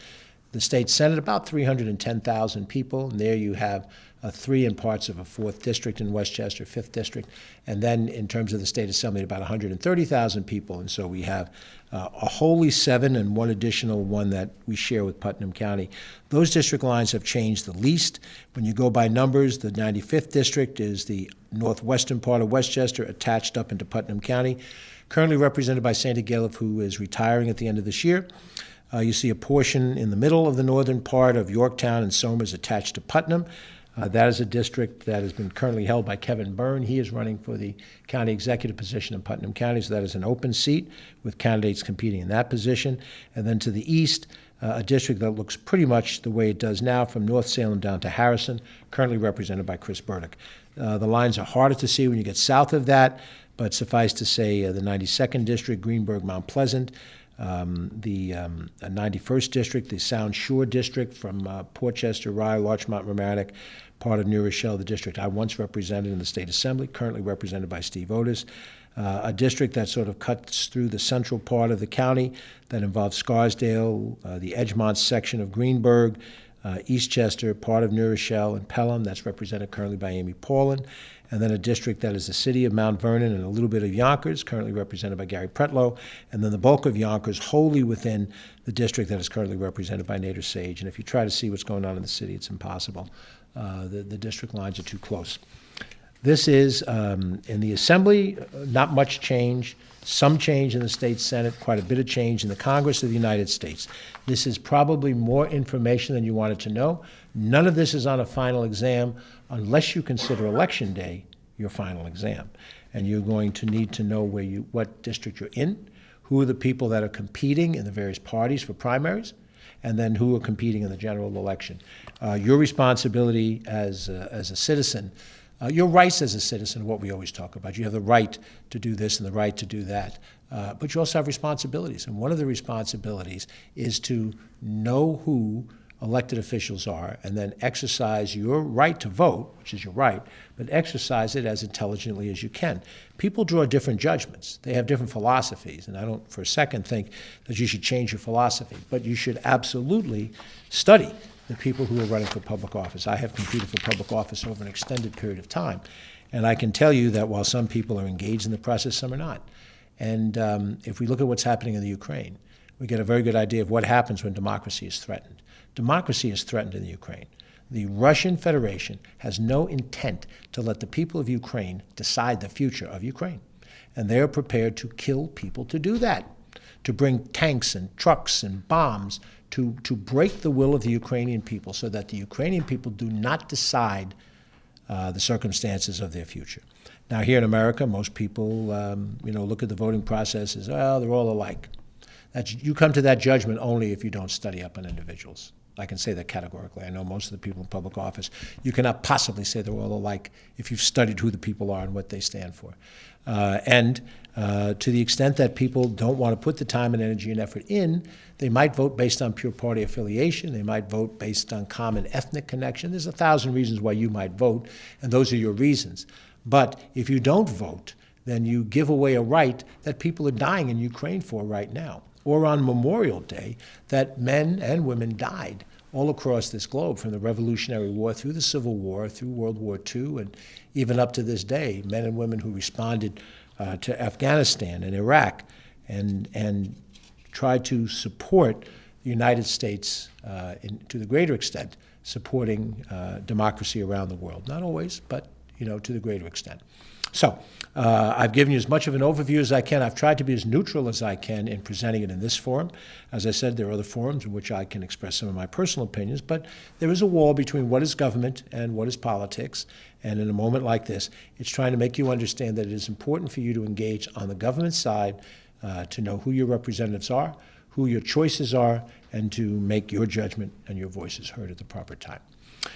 The State Senate, about 310,000 people. And there you have 3 in parts of a 4th district in Westchester, 5th district. And then in terms of the State Assembly, about 130,000 people. And so we have a wholly 7 and 1 additional one that we share with Putnam County. Those district lines have changed the least. When you go by numbers, the 95th district is the northwestern part of Westchester, attached up into Putnam County, currently represented by Sandy Galiff, who is retiring at the end of this year. You see a portion in the middle of the northern part of Yorktown and Somers attached to Putnam. That is a district that has been currently held by Kevin Byrne. He is running for the county executive position in Putnam County, so that is an open seat with candidates competing in that position. And then to the east, a district that looks pretty much the way it does now from North Salem down to Harrison, currently represented by Chris Burdick. The lines are harder to see when you get south of that, but suffice to say the 92nd District, Greenburgh, Mount Pleasant, the 91st District, the Sound Shore District from Portchester, Rye, Larchmont, Mamaroneck, part of New Rochelle, the district I once represented in the State Assembly, currently represented by Steve Otis. A district that sort of cuts through the central part of the county that involves Scarsdale, the Edgemont section of Greenburgh, Eastchester, part of New Rochelle, and Pelham, that's represented currently by Amy Paulin. And then a district that is the city of Mount Vernon and a little bit of Yonkers, currently represented by Gary Pretlow. And then the bulk of Yonkers wholly within the district that is currently represented by Nader Sage. And if you try to see what's going on in the city, it's impossible. The district lines are too close. This is, in the Assembly, not much change, some change in the state Senate, quite a bit of change in the Congress of the United States. This is probably more information than you wanted to know. None of this is on a final exam unless you consider Election Day your final exam. And you're going to need to know what district you're in, who are the people that are competing in the various parties for primaries, and then who are competing in the general election. Your responsibility as a citizen, your rights as a citizen are what we always talk about. You have the right to do this and the right to do that. But you also have responsibilities. And one of the responsibilities is to know who elected officials are and then exercise your right to vote, which is your right, but exercise it as intelligently as you can. People draw different judgments. They have different philosophies. And I don't for a second think that you should change your philosophy. But you should absolutely study the people who are running for public office. I have competed for public office over an extended period of time. And I can tell you that while some people are engaged in the process, some are not. And if we look at what's happening in the Ukraine, we get a very good idea of what happens when democracy is threatened. Democracy is threatened in the Ukraine. The Russian Federation has no intent to let the people of Ukraine decide the future of Ukraine. And they are prepared to kill people to do that, to bring tanks and trucks and bombs to break the will of the Ukrainian people so that the Ukrainian people do not decide the circumstances of their future. Now, here in America, most people, look at the voting process as, well, they're all alike. You come to that judgment only if you don't study up on individuals. I can say that categorically. I know most of the people in public office. You cannot possibly say they're all alike if you've studied who the people are and what they stand for. To the extent that people don't want to put the time and energy and effort in, they might vote based on pure party affiliation. They might vote based on common ethnic connection. There's 1,000 reasons why you might vote, and those are your reasons. But if you don't vote, then you give away a right that people are dying in Ukraine for right now. Or on Memorial Day, that men and women died all across this globe, from the Revolutionary War through the Civil War, through World War II, and even up to this day, men and women who responded to Afghanistan and Iraq and tried to support the United States to the greater extent, supporting democracy around the world. Not always, but to the greater extent. So I've given you as much of an overview as I can. I've tried to be as neutral as I can in presenting it in this forum. As I said, there are other forums in which I can express some of my personal opinions, but there is a wall between what is government and what is politics. And in a moment like this, it's trying to make you understand that it is important for you to engage on the government side, to know who your representatives are, who your choices are, and to make your judgment and your voices heard at the proper time.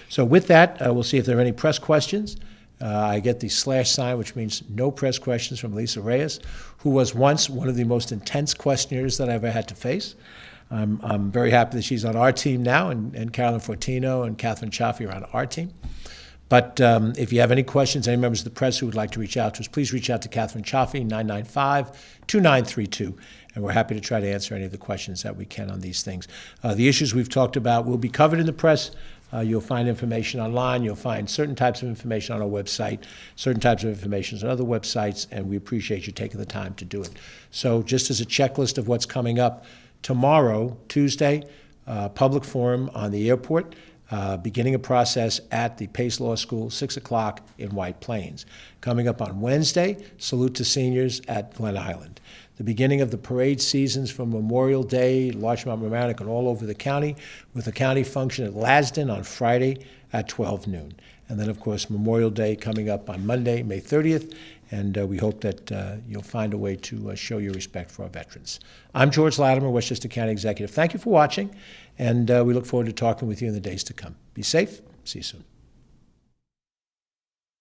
So with that, we'll see if there are any press questions. I get the / sign, which means no press questions, from Lisa Reyes, who was once one of the most intense questioners that I ever had to face. I'm very happy that she's on our team now, and Carolyn Fortino and Catherine Chaffee are on our team. But if you have any questions, any members of the press who would like to reach out to us, please reach out to Catherine Chaffee, 995-2932, and we're happy to try to answer any of the questions that we can on these things. The issues we've talked about will be covered in the press. You'll find information online. You'll find certain types of information on our website, certain types of information on other websites, and we appreciate you taking the time to do it. So just as a checklist of what's coming up, tomorrow, Tuesday, public forum on the airport. beginning a process at the Pace Law School, 6 o'clock in White Plains. Coming up on Wednesday, salute to seniors at Glen Island. The beginning of the parade seasons from Memorial Day, Larchmont, Mamaroneck, and all over the county, with a county function at Lasden on Friday at 12 noon. And then, of course, Memorial Day coming up on Monday, May 30th, and we hope that you'll find a way to show your respect for our veterans. I'm George Latimer, Westchester County Executive. Thank you for watching, and we look forward to talking with you in the days to come. Be safe. See you soon.